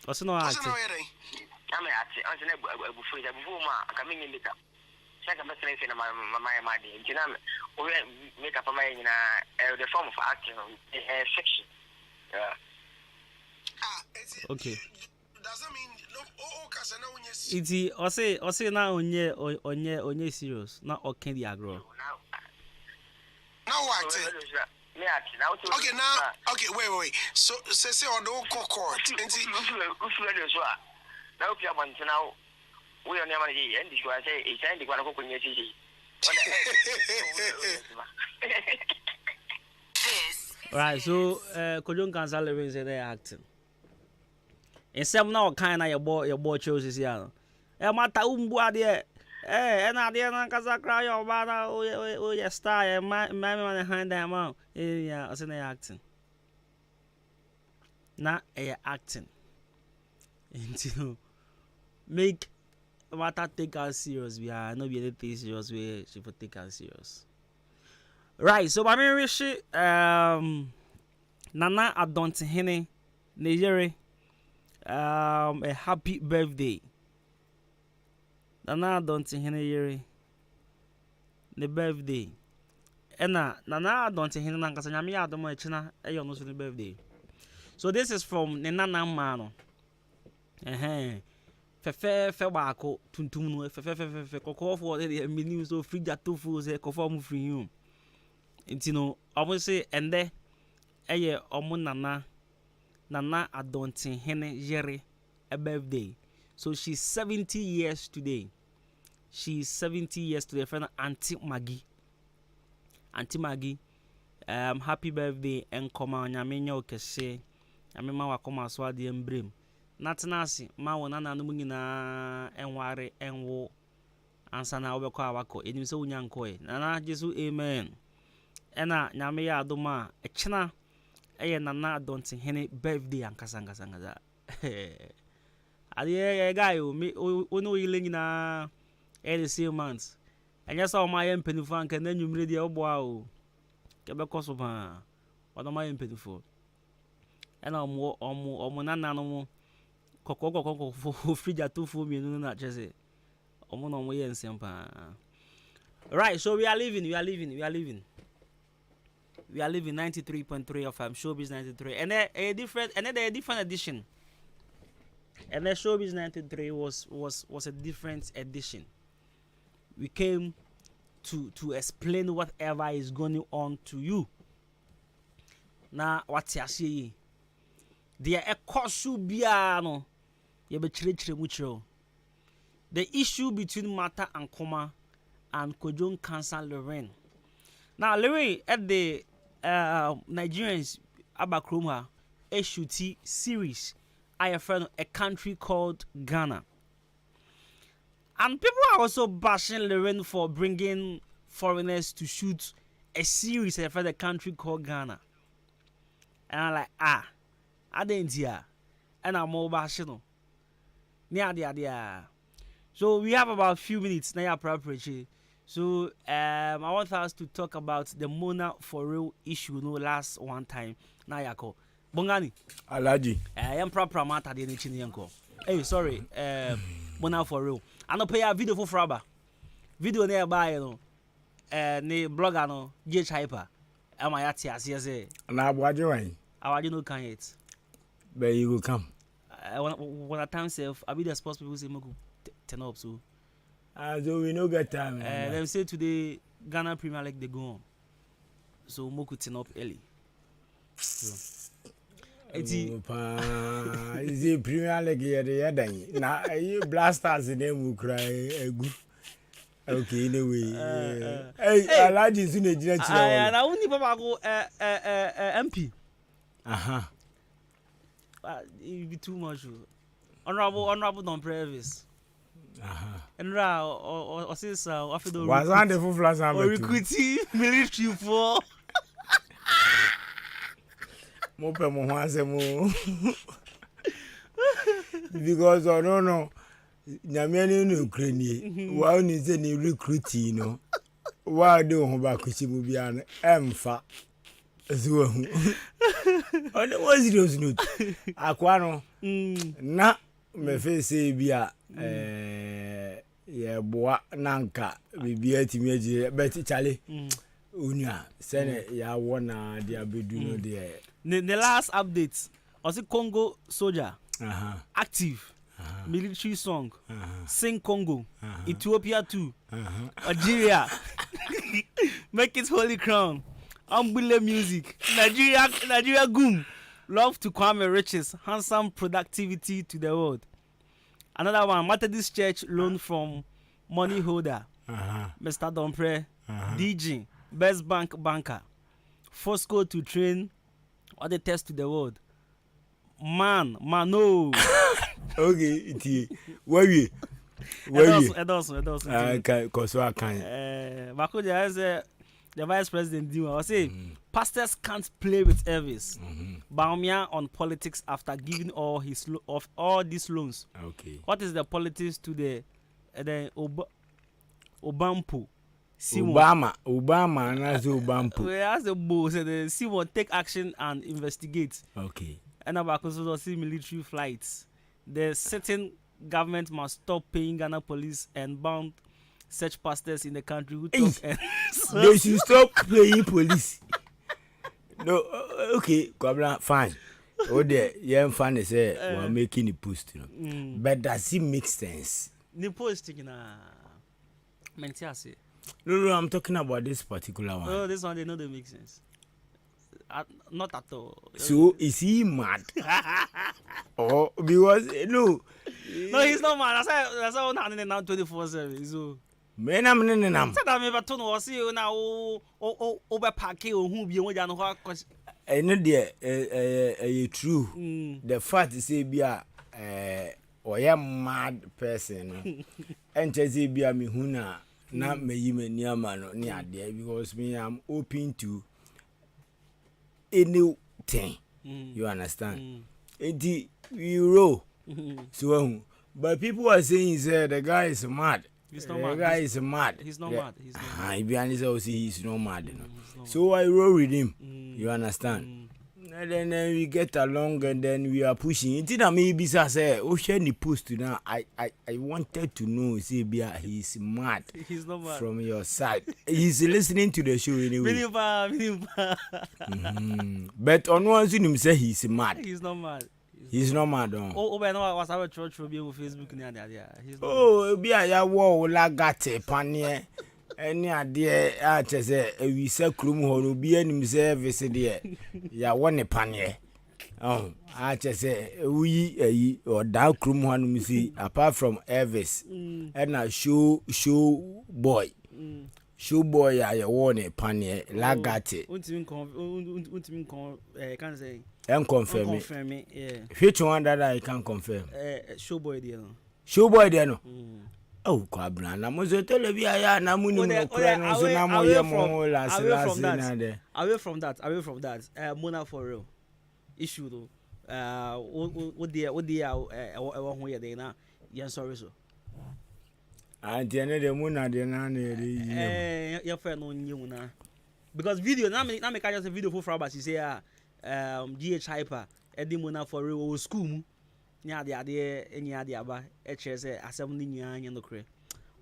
Also no acting. Na me acting. Anse na bufu ma aka me nyimika. Saka me say na my dey. Ntina me o make up my na the form of acting fiction. Yeah. Okay. Does that mean Iti ose na onye serious na oken di agro. Now what? Okay, now okay, wait. So say on the court. Now if you want to now we on your money and this was say it's ending one of Right, so Kojon cancel the say they acting. And some now kind of your boy chooses here. Mata umbu ade. Na ade na kasa cry your bana o ya star my man hand them out. Yeah, I say they acting. Na acting. Until make Mata take us serious. We are not be anything serious we she for take us serious. Right, so I mean wish Nana Adonti Hene Nigeria a happy birthday. Nana Adonti Hene Nigeria the birthday. Nana Adonti Hene Nankasa nyame ya adomo echina eyo no so the birthday. So this is from Nana Mano. Fefe baako tuntum no fefe kokofo for the mini so free jatofu se kokofo mu free you. Nti no omo say ende eye omo Nana Adonti Hene Yere a birthday. So she's 70 years today. She's 70 years today. Friend Auntie Maggie. Happy birthday and come on nyame nya okese. Nyame ma wakoma so ade embrem. Natanasi ma wona na no nyina enware enwo ansa na obekọ awakọ enim se wonya nkọ e nana Jesu amen. Ena nyame ya adoma echena eye Nana Adonti Hene birthday ankasa. Ade guy o me ono yile nyina the same month. Enya sa o ma ye mpanifo anka na nwumre de obo a o kebe koso pa odo ma ye mpanifo. Ena omo nana no mo kokoko frija to for me no na chese omo no mo ye nsem pa. Right, so we are leaving 93.3 of Showbiz 93 and a different edition. And the Showbiz 93 was a different edition. We came to explain whatever is going on to you. Now what's your say? There a kosu biano. Ye be chire mucho. The issue between Martha and Koma and Kojon Cancer Lorraine. Now Lorraine at the Nigerians Abakroma SUT series. I have found a country called Ghana. And people are also bashing Lorraine for bringing foreigners to shoot a series for the country called Ghana. And I'm like, I didn't hear. And I'm more bashing. So we have about a few minutes now. So I want us to talk about the Mona for real issue. No, last one time. Now yako. Bongani. Alaji. I am proper matter the nation yanko. Hey, sorry. Mona for real. I no pay a video for Fraba. Video nearby, you know. Ne blogger no J Hyper. Am I at here? Say. Na abwaje I no can yet. But you will come. When a time self, I be the sports people say moku turn up so. So we no get time. Them say today Ghana Premier League they go on. So moku turn up early. So. Is the Premier League here then? Na you blasters in them cry egu. Okay, anyway. Hey, Alaji Zune Jina Chira. Na uni papa go MP. It be too much. Honorable Don Previs. And or says Afido. Was on the full flash or recruiting military for. Mope mo hanse mo. Because I don't know. Nyamiani no Ukraine. Wa oni se ni recruit no. Wa do ho ba Kasiebo bia no emfa. Zuwa hu. Oni was serious note. Akwa no. Na me fe se bia ye boa nanka bibia timi agire bet chale. Unya sene ya wona dia bedu no de. The last update was it Congo soldier active military song sing Congo Ethiopia too Algeria make it holy crown Umbule music Nigeria goom love to Kwame riches handsome productivity to the world. Another one Methodist Church loan from money holder Mr. Dompre DJ Best Bank banker Fosco to train or the test to the world. No. Okay, it where you? It does. Okay, cause I can. Makoja has the vice president. I say pastors can't play with Elvis. Baumia on politics after giving all these loans. Okay. What is the politics to the Obampo? Obama, and as Obampo. We ask the boss the Simon take action and investigate. Okay. And about see military flights. The certain government must stop paying Ghana police and bound such pastors in the country who talk. They should stop paying police. No, okay, Kwabla, fine. Oh, there, yeah, fine. Say we're making the post, you know. But does it make sense? The post, you know, Mentiasi. No, I'm talking about this particular one. Oh, this one they know they make sense. Not at all. So is he mad? Oh, because no, he's not mad. That's why I'm not now 24/7. So, man, I'm in an said I never told you. See you now. Over parking or who be on your question. I know the true. The fact is, be a or a mad person, and just be a mihuna. Not me, you near man near there because me, I'm open to anything. You understand? It you so, but people are saying the guy is mad. He's not mad. The guy is mad. He's not mad. He's not mad. Be honest, also he's not mad. You know? So I roll with him. You understand? And then we get along and then we are pushing. It didn't maybe say, oh, share post now. I wanted to know, say, he's mad. He's not mad. From your side. He's listening to the show anyway. But on one thing, him say he's mad. He's not mad. He's not mad. But no, was our church will be on Facebook near there. Oh, be a war, lagate, panye. Any idea, I say, we say, Krum, who be any service there. Ya one panye. Oh, I just say we or down krum one see apart from Elvis and a show boy. Show boy I won a panye lagate. Can't say. And confirm me. Yeah. Which one that I can confirm? Show boy there. Show boy there no. Oh, Kwabra, na mo tell you na muni mo kura no so na mo ye mo last na there. Away from that. Mona for real. Issue though. What the ho ye dey na. Yen sorry so. Auntie na de muna de na na eri. Your friend no nyi na. Because video na me catch just a video for Fraba she say GH hyper edi mona for real o school mu. Nya ade enya ade aba e chere say asem ni nyua nya no kre.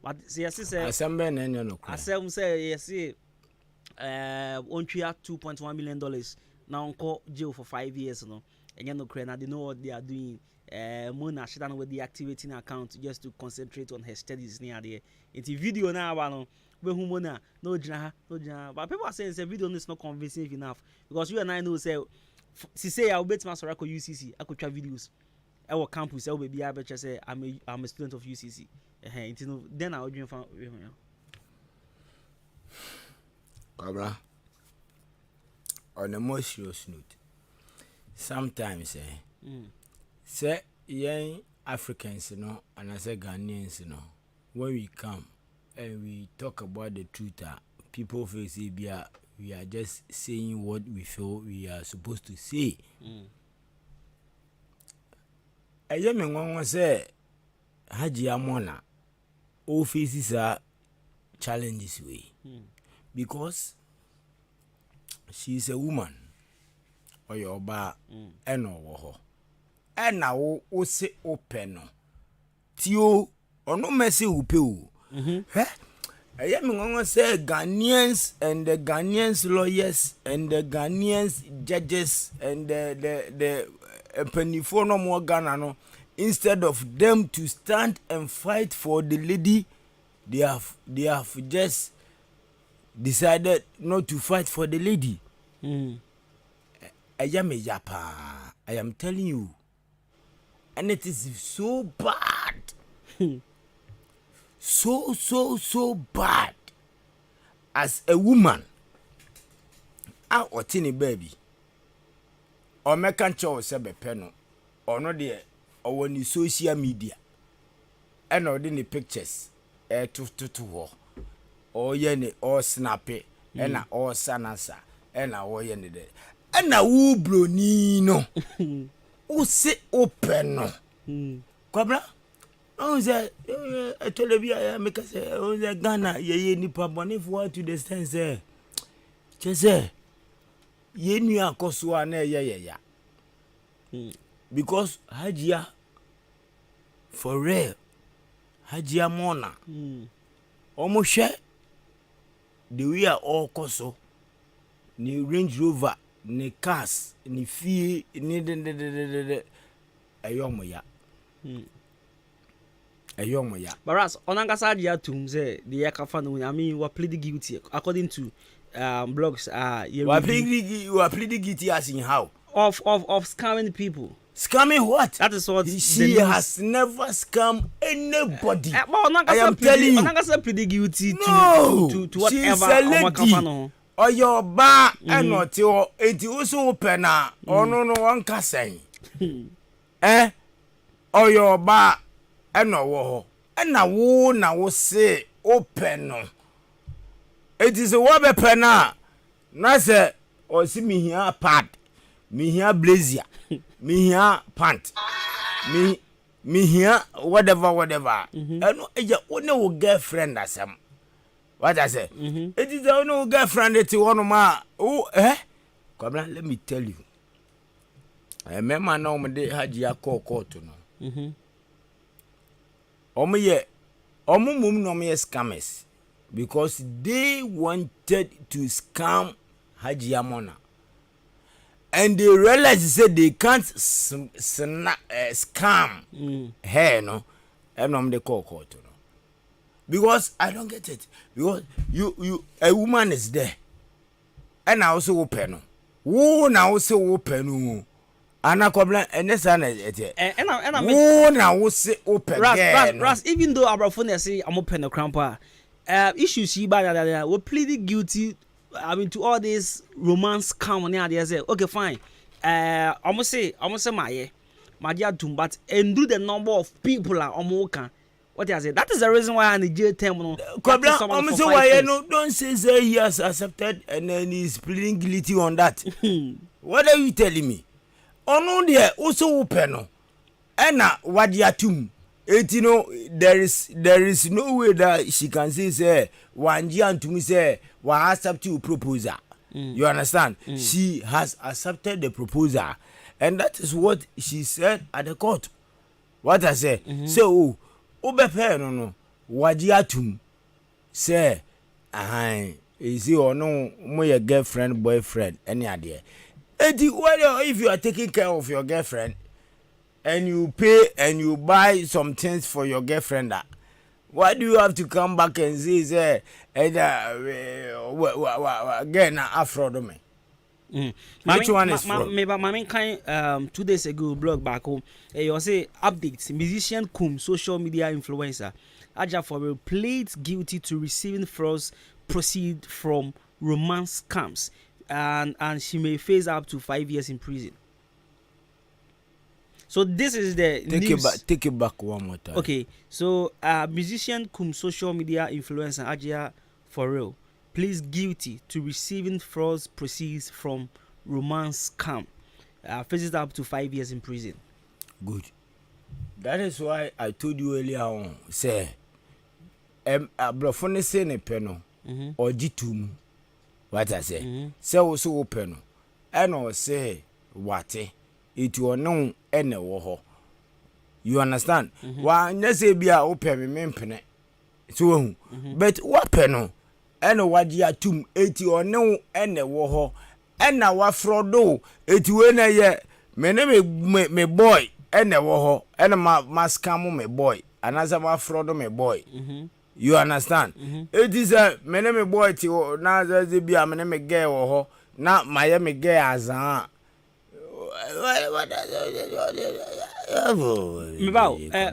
But say asem be na nya no kre. Asem say yes on tria $2.1 million now on jail for 5 years no. Enya no kre na they know what they are doing. Mona she done with the activating account just to concentrate on her studies near there. It's a video now no we who Mona no jina. But people are saying the video is not convincing enough because you and I know say she say I'll bet my sorako UCC I could try videos. Our campus, I will be able to say I'm a student of UCC. Then I will dream from Kabra. On a more serious note, sometimes say young Africans, and I say Ghanaians, when we come and we talk about the truth, people feel say we are just saying what we feel we are supposed to say. Eye me nwanwa say Haji Amona all faces are challenges way because she is a woman or your ba eno wo ho ena wo se open no tio ono mese upe o eye me nwanwa say Ghanaians and the Ghanaians lawyers and the Ghanaians judges and the penifo no more Ghana no instead of them to stand and fight for the lady they have just decided not to fight for the lady. I am a yapa, I am telling you, and it is so bad. so bad as a woman out or tiny baby or mekan cho sebe peno or no there or when you social media and or the pictures to or yene or snappy and or sanasa and or yene de and a woo bronino who sit open no Kwabra oh say I told you make us say oh the Ghana ye nipa boni for to the sense just say ye nu akoso na ya because Hajia for real Hajia Mona almost share the we are all koso ni Range Rover ni cars ni fee ni de ayomoya Baras onangasa Hajia tum say the yakafa no I mean we plead guilty according to blogs we are pleading guilty as in how of scamming people. Scamming what? That is what she has never scammed anybody. I am telling you. Onangasa plead guilty to whatever. She's a lady. Or your bar and not your it also open or no one can say. Or your bar and no war. And now now say open. It is a wabe pena. Nase or see me here pad. Me here blazer. Me here pant. Me here whatever. And you only girlfriend as some. What I say? It is the only girlfriend that you want to ma. Oh, come on, let me tell you. I remember now my day had your call to know. Omu no me scammers because they wanted to scam Haji Amona. And they realized they can't scam her, no, and they call to no. Because I don't get it. Because you a woman is there, and I also open. Who now also open? ana kobla ene sana ete and na wo se open Ras even though abrafo say I'm open the crampa issue she bad we pleaded guilty to all this romance scam on there say okay fine almost say my dear doom but and do the number of people are omoka what I say that is the reason why I need jail term no kobla almost say why no don't say he has accepted and then he's pleading guilty on that. What are you telling me? Ono there also open no ena wadiatum it there is no way that she can say wanji antumi say wa accept your proposal. You understand? She has accepted the proposal and that is what she said at the court. What I say so obepe no wadiatum say is he or no my girlfriend boyfriend any idea. If you are taking care of your girlfriend and you pay and you buy some things for your girlfriend, why do you have to come back and say again afro do me? Which one is fraud? Mami kind 2 days ago blog back home you say updates musician cum social media influencer Aja for real pleads guilty to receiving frauds proceed from romance scams. And she may face up to 5 years in prison. So this is the news. Take it back one more time. Okay, so musician cum social media influencer Ajia for real pleads guilty to receiving frauds proceeds from romance scam. Faces up to 5 years in prison. Good. That is why I told you earlier on. Say, blofone say ne peno or jitum. What I say? Say also open. And or say what it will know any woho. You understand? Why let's say be a open me pene. So but what peno? And what ya tum 80 or no any woho. And now what frodo it when a ye me name me boy and a woho and my scam me boy and as a frodo me boy. You understand? It is a me boy to now there be a me gay or not Miami gay as a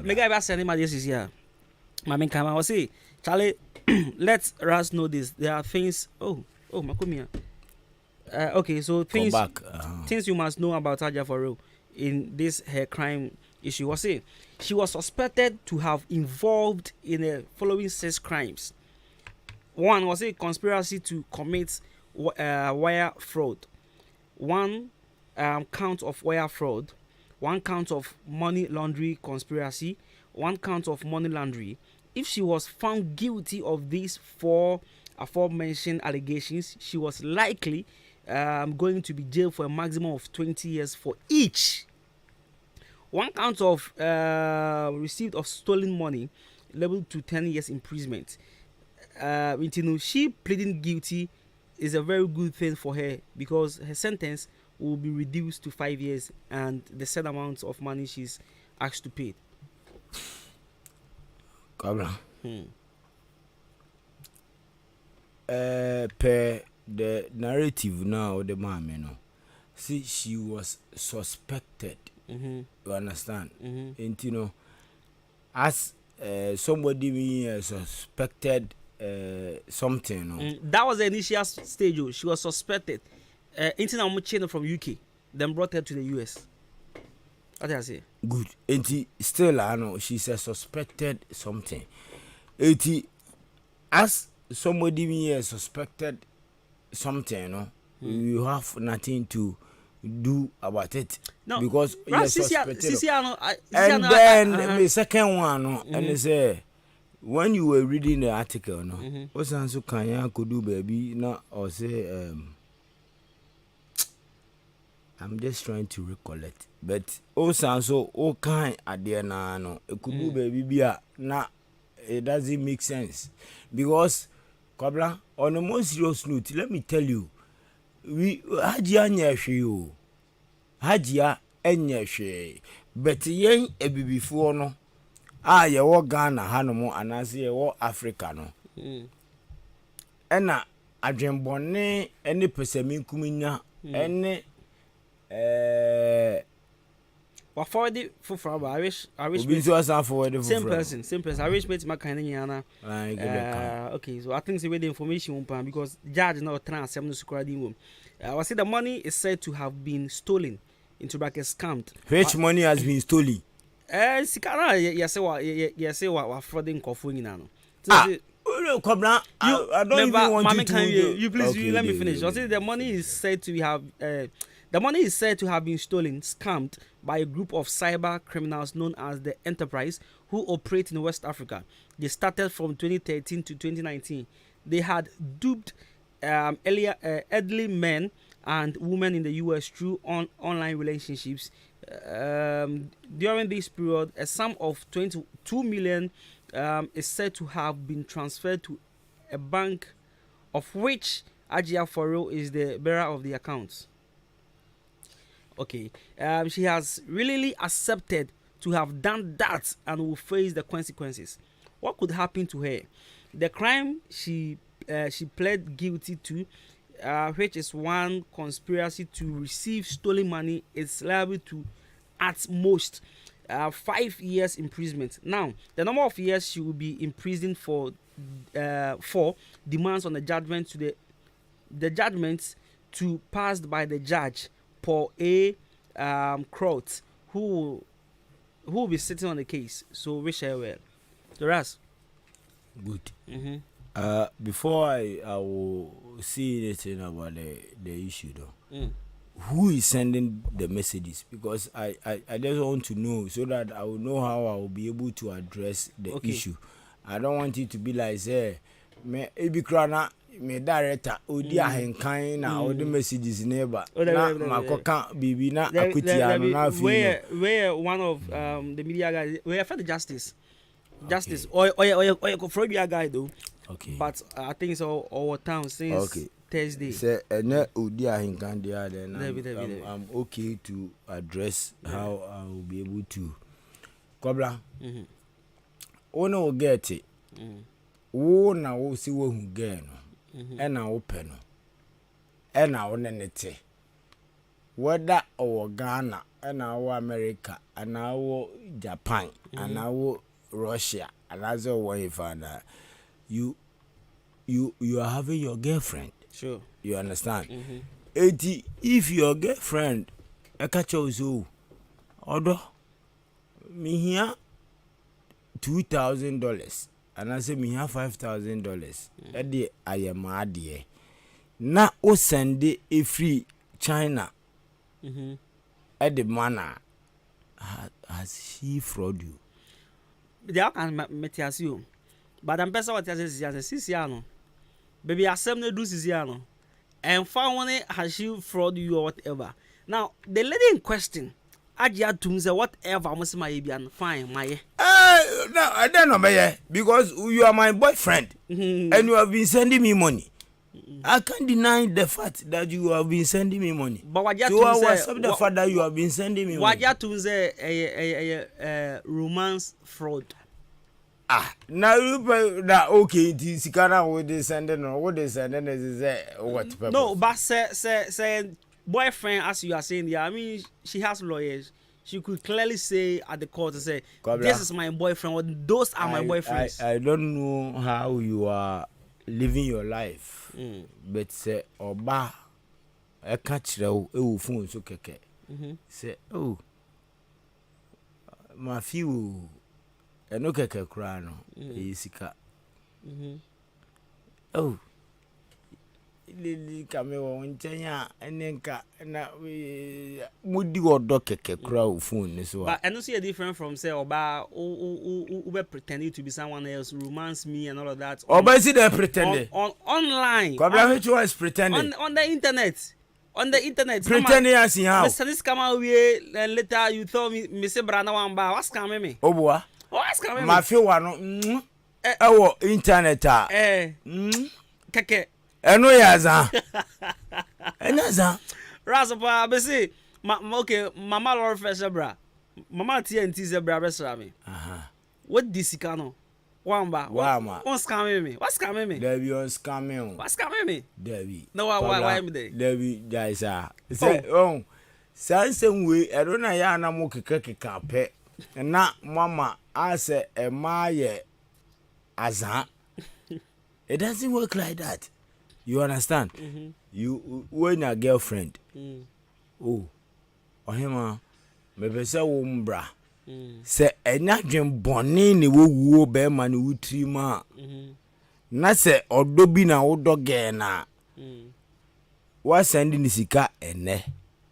me guy ba send him this is here. Mami come I say Charlie let Ras know this. There are things Makumia. Okay, so things you must know about Aja for real in this her crime issue. Was it she was suspected to have involved in the following 6 crimes. One was a conspiracy to commit wire fraud. 1 count of wire fraud. 1 count of money laundering conspiracy. 1 count of money laundering. If she was found guilty of these 4 aforementioned allegations, she was likely going to be jailed for a maximum of 20 years for each. 1 count of receipt of stolen money, labeled to 10 years imprisonment. She pleading guilty is a very good thing for her because her sentence will be reduced to 5 years and the said amount of money she's asked to pay. Kabla. Per the narrative now, the mom, see, she was suspected. You understand? And as somebody being suspected something. That was the initial stage. She was suspected. Internet from UK, then brought her to the US. What did I say? Good. And still, I know she's a suspected something. As somebody being suspected something, you have nothing to do about it. No, because you're suspected. And then the second one, and they say, when you were reading the article, what's answer can you could do, baby? No, or say, I'm just trying to recollect. But also, all kind at the end, it could do, baby, now it doesn't make sense because, Kabla, on a more serious note, let me tell you. We Hajia nyehwe Hajia enyehwe but yen ebi before no ye wo Ghana hanomo anase ye wo Africa no ena adwenbone ene pesaminkuminya ene What forward it for I wish Obi so asan forward for same person. I wish me my kind of okay, so I think the way the information won't because judge not trans I'm no I say the money is said to have been stolen, into brackets scammed. Which money has been stolen? Sikana you say what frauding kofu nyina no. I don't even want you to you please okay, let me finish. I say the money is said to have been stolen, scammed by a group of cyber criminals known as the Enterprise, who operate in West Africa. They started from 2013 to 2019. They had duped elderly men and women in the US through online relationships. During this period, a sum of 22 million is said to have been transferred to a bank, of which Ajia Foro is the bearer of the accounts. Okay, she has really accepted to have done that and will face the consequences. What could happen to her? The crime she pled guilty to, which is one conspiracy to receive stolen money, is liable to at most 5 years imprisonment. Now, the number of years she will be imprisoned for demands on the judgment to the judgment to passed by the judge Paul A. Kraut, who will be sitting on the case. So wish her well. The rest. Good. Before I will see anything about the issue though. Who is sending the messages? Because I just want to know so that I will know how I will be able to address the issue. I don't want it to be like say me ebikrana me director odi ahenkan na all the messages neighbor na makoka bibi na akutia no na fi where one of the media guys where for the justice or for the guy though. Okay, but I think it's all town since Thursday. Say na odi ahenkan there then I'm okay to address how I will be able to Kobla. Ono will get it. Wo na wo si wo hu get no. E na wo pe no. E na wo nenete. Whether or Ghana, e na wo America, and na wo Japan, and na wo Russia, and as wo ifana. You are having your girlfriend. Sure. You understand? If your girlfriend e catch you so odo me here $2,000 and I say me have $5,000. Edi ayema adie. Na o send it free China. Edi mana has she fraud you? They all can metias you. But I'm person what says no. Baby asem no do no. And found has she fraud you or whatever. Now the lady in question Ajia Tumze whatever must my be fine my no, I don't know, because you are my boyfriend and you have been sending me money. I can't deny the fact that you have been sending me money. But what you accept the fact that you have been sending me money. What you to say a romance fraud. Now you that okay, this Sikana what they sending or what they sending is what purpose? No, but say boyfriend, as you are saying, yeah, I mean she has lawyers. She could clearly say at the court to say, this is my boyfriend, or those are my boyfriends. I don't know how you are living your life, but say, Oba, I catch the phone so keke. Say, oh, my few, I no keke krano, isika. Oh. Lili kame wo nchenya enenka na mudi odo keke kura o phone so but I don't see a different from say oba who be pretending to be someone else, romance me and all of that. Oba see they pretending on online. Kwabla which one is pretending on the internet. On the internet. Pretending as in how? Mr. This come out we later you told me say brana wamba what's coming me? Oboa. What's coming me? Ma fe wa no ewo internet keke eno yaza enaza rasapa be say okay mama lord fresh bra mama TNT zebra besra me what this no wamba what's scamming me there be on scamming what's scamming me there be no why me there there be guys say oh Sansem we erona ya na mo keka pe na mama ase emaye azan. It doesn't work like that. You understand? You when your girlfriend. Oh. Ohima me pese wo mbra. Se enya dwen bone ne wo wuo be ma ne wutri ma. Na se odobi na wo doge na. Wa send ni sika ene.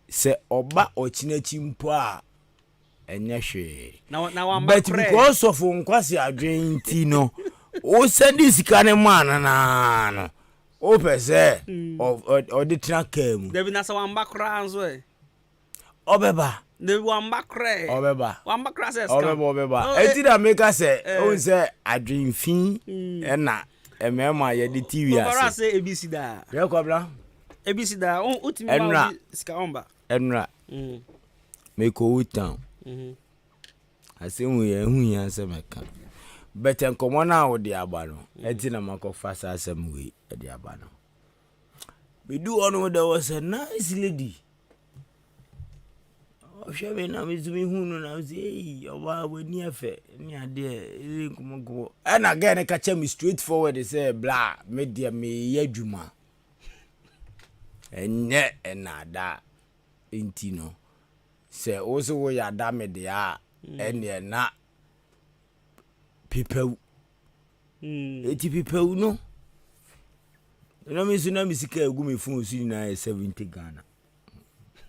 Se oba ochinachi mpo a enya hwe. Na but because of nkwasi adwen ti no. O send sika ne man na no. O pese of the track came. There be na so wamba kra anso e. Obeba. The wamba kra. Obeba. Wamba kra se scam. Obeba. Eti da make say o say adwen fin e na emema ye de TV ase. Obara say ABC da. Ye kwabla. ABC da utimi ma sika omba. Enra. Make o town. Ase hu ye ase meka. But enkomo na wo de aba no. Eti na makofa sa asem we de aba no. We do on there was a nice lady. Shebe na mizumi hunu na say oba we ni afe ni ade nkomo. And again catch me straightforward say blah me dia me yadwuma. Enye enada intino. Say also we ya da me dia ene na people. Eti people no. No me suna misika egu me phone su na 70 Ghana.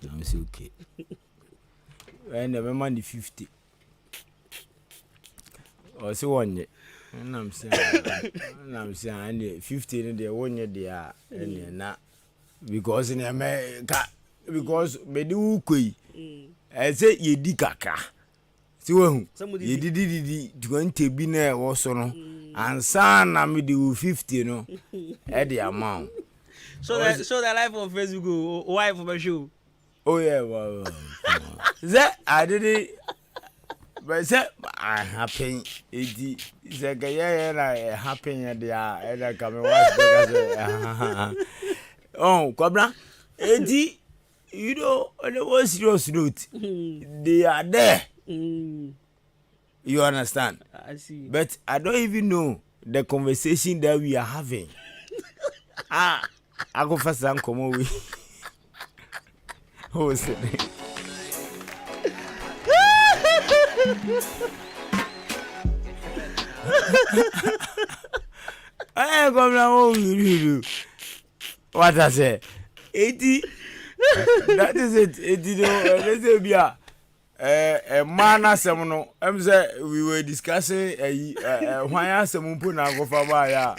I'm say okay. And the man the 50. Or so one. And I'm saying 50 in the 1 year there and na because in America because me do koi. I say ye di kaka. See who? Ye di 20 bi na wo so no. Ansa na me do 50 no. E the amount. So that life on Facebook wife for my show. Oh yeah, wow. That I did it. But that I happen it is a guy and I happen at the and I come watch. Oh, Cobra. Eddie, you know, on the most serious note, they are there. You understand? I see. But I don't even know the conversation that we are having. I go first and come away. Who's it? I come now. What I say? 80. That is it. 80. Let's say be a man asemono. Em say we were discussing why asemu pu na go fa ba ya.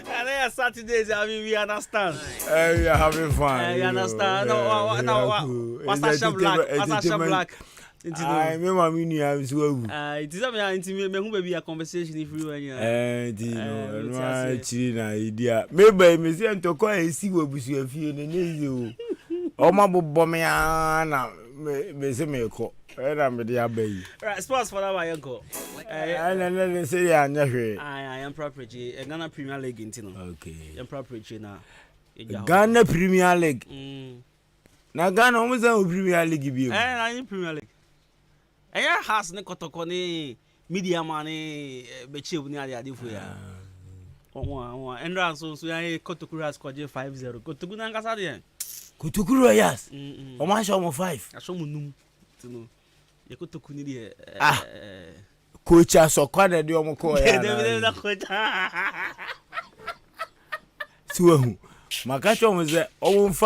And then Saturdays, I mean, we understand. We are having fun. You understand? No, what's Asha Black? I remember me as well. It is a conversation if you idea. Maybe me say to call and see what we see in my bomb. Me say me call. Right, sports for that uncle. I say I am property. Ghana Premier League in Tino. Okay. I'm property now. Ghana Premier League. Now Ghana almost a Premier League. I am Premier League. I has ne kotokoni media money bechi ni ade ade fu ya. Omo Endra so ya Kotokuru has scored 5-0. Kotokuru na ngasa de. Kotokuru yes. Omo show mo 5. Aso mo num. Tino. Ye Kotokuru ni de coach asokwa de omo ko ya. Dem coach. Suwa hu. Makacho mo ze omo fa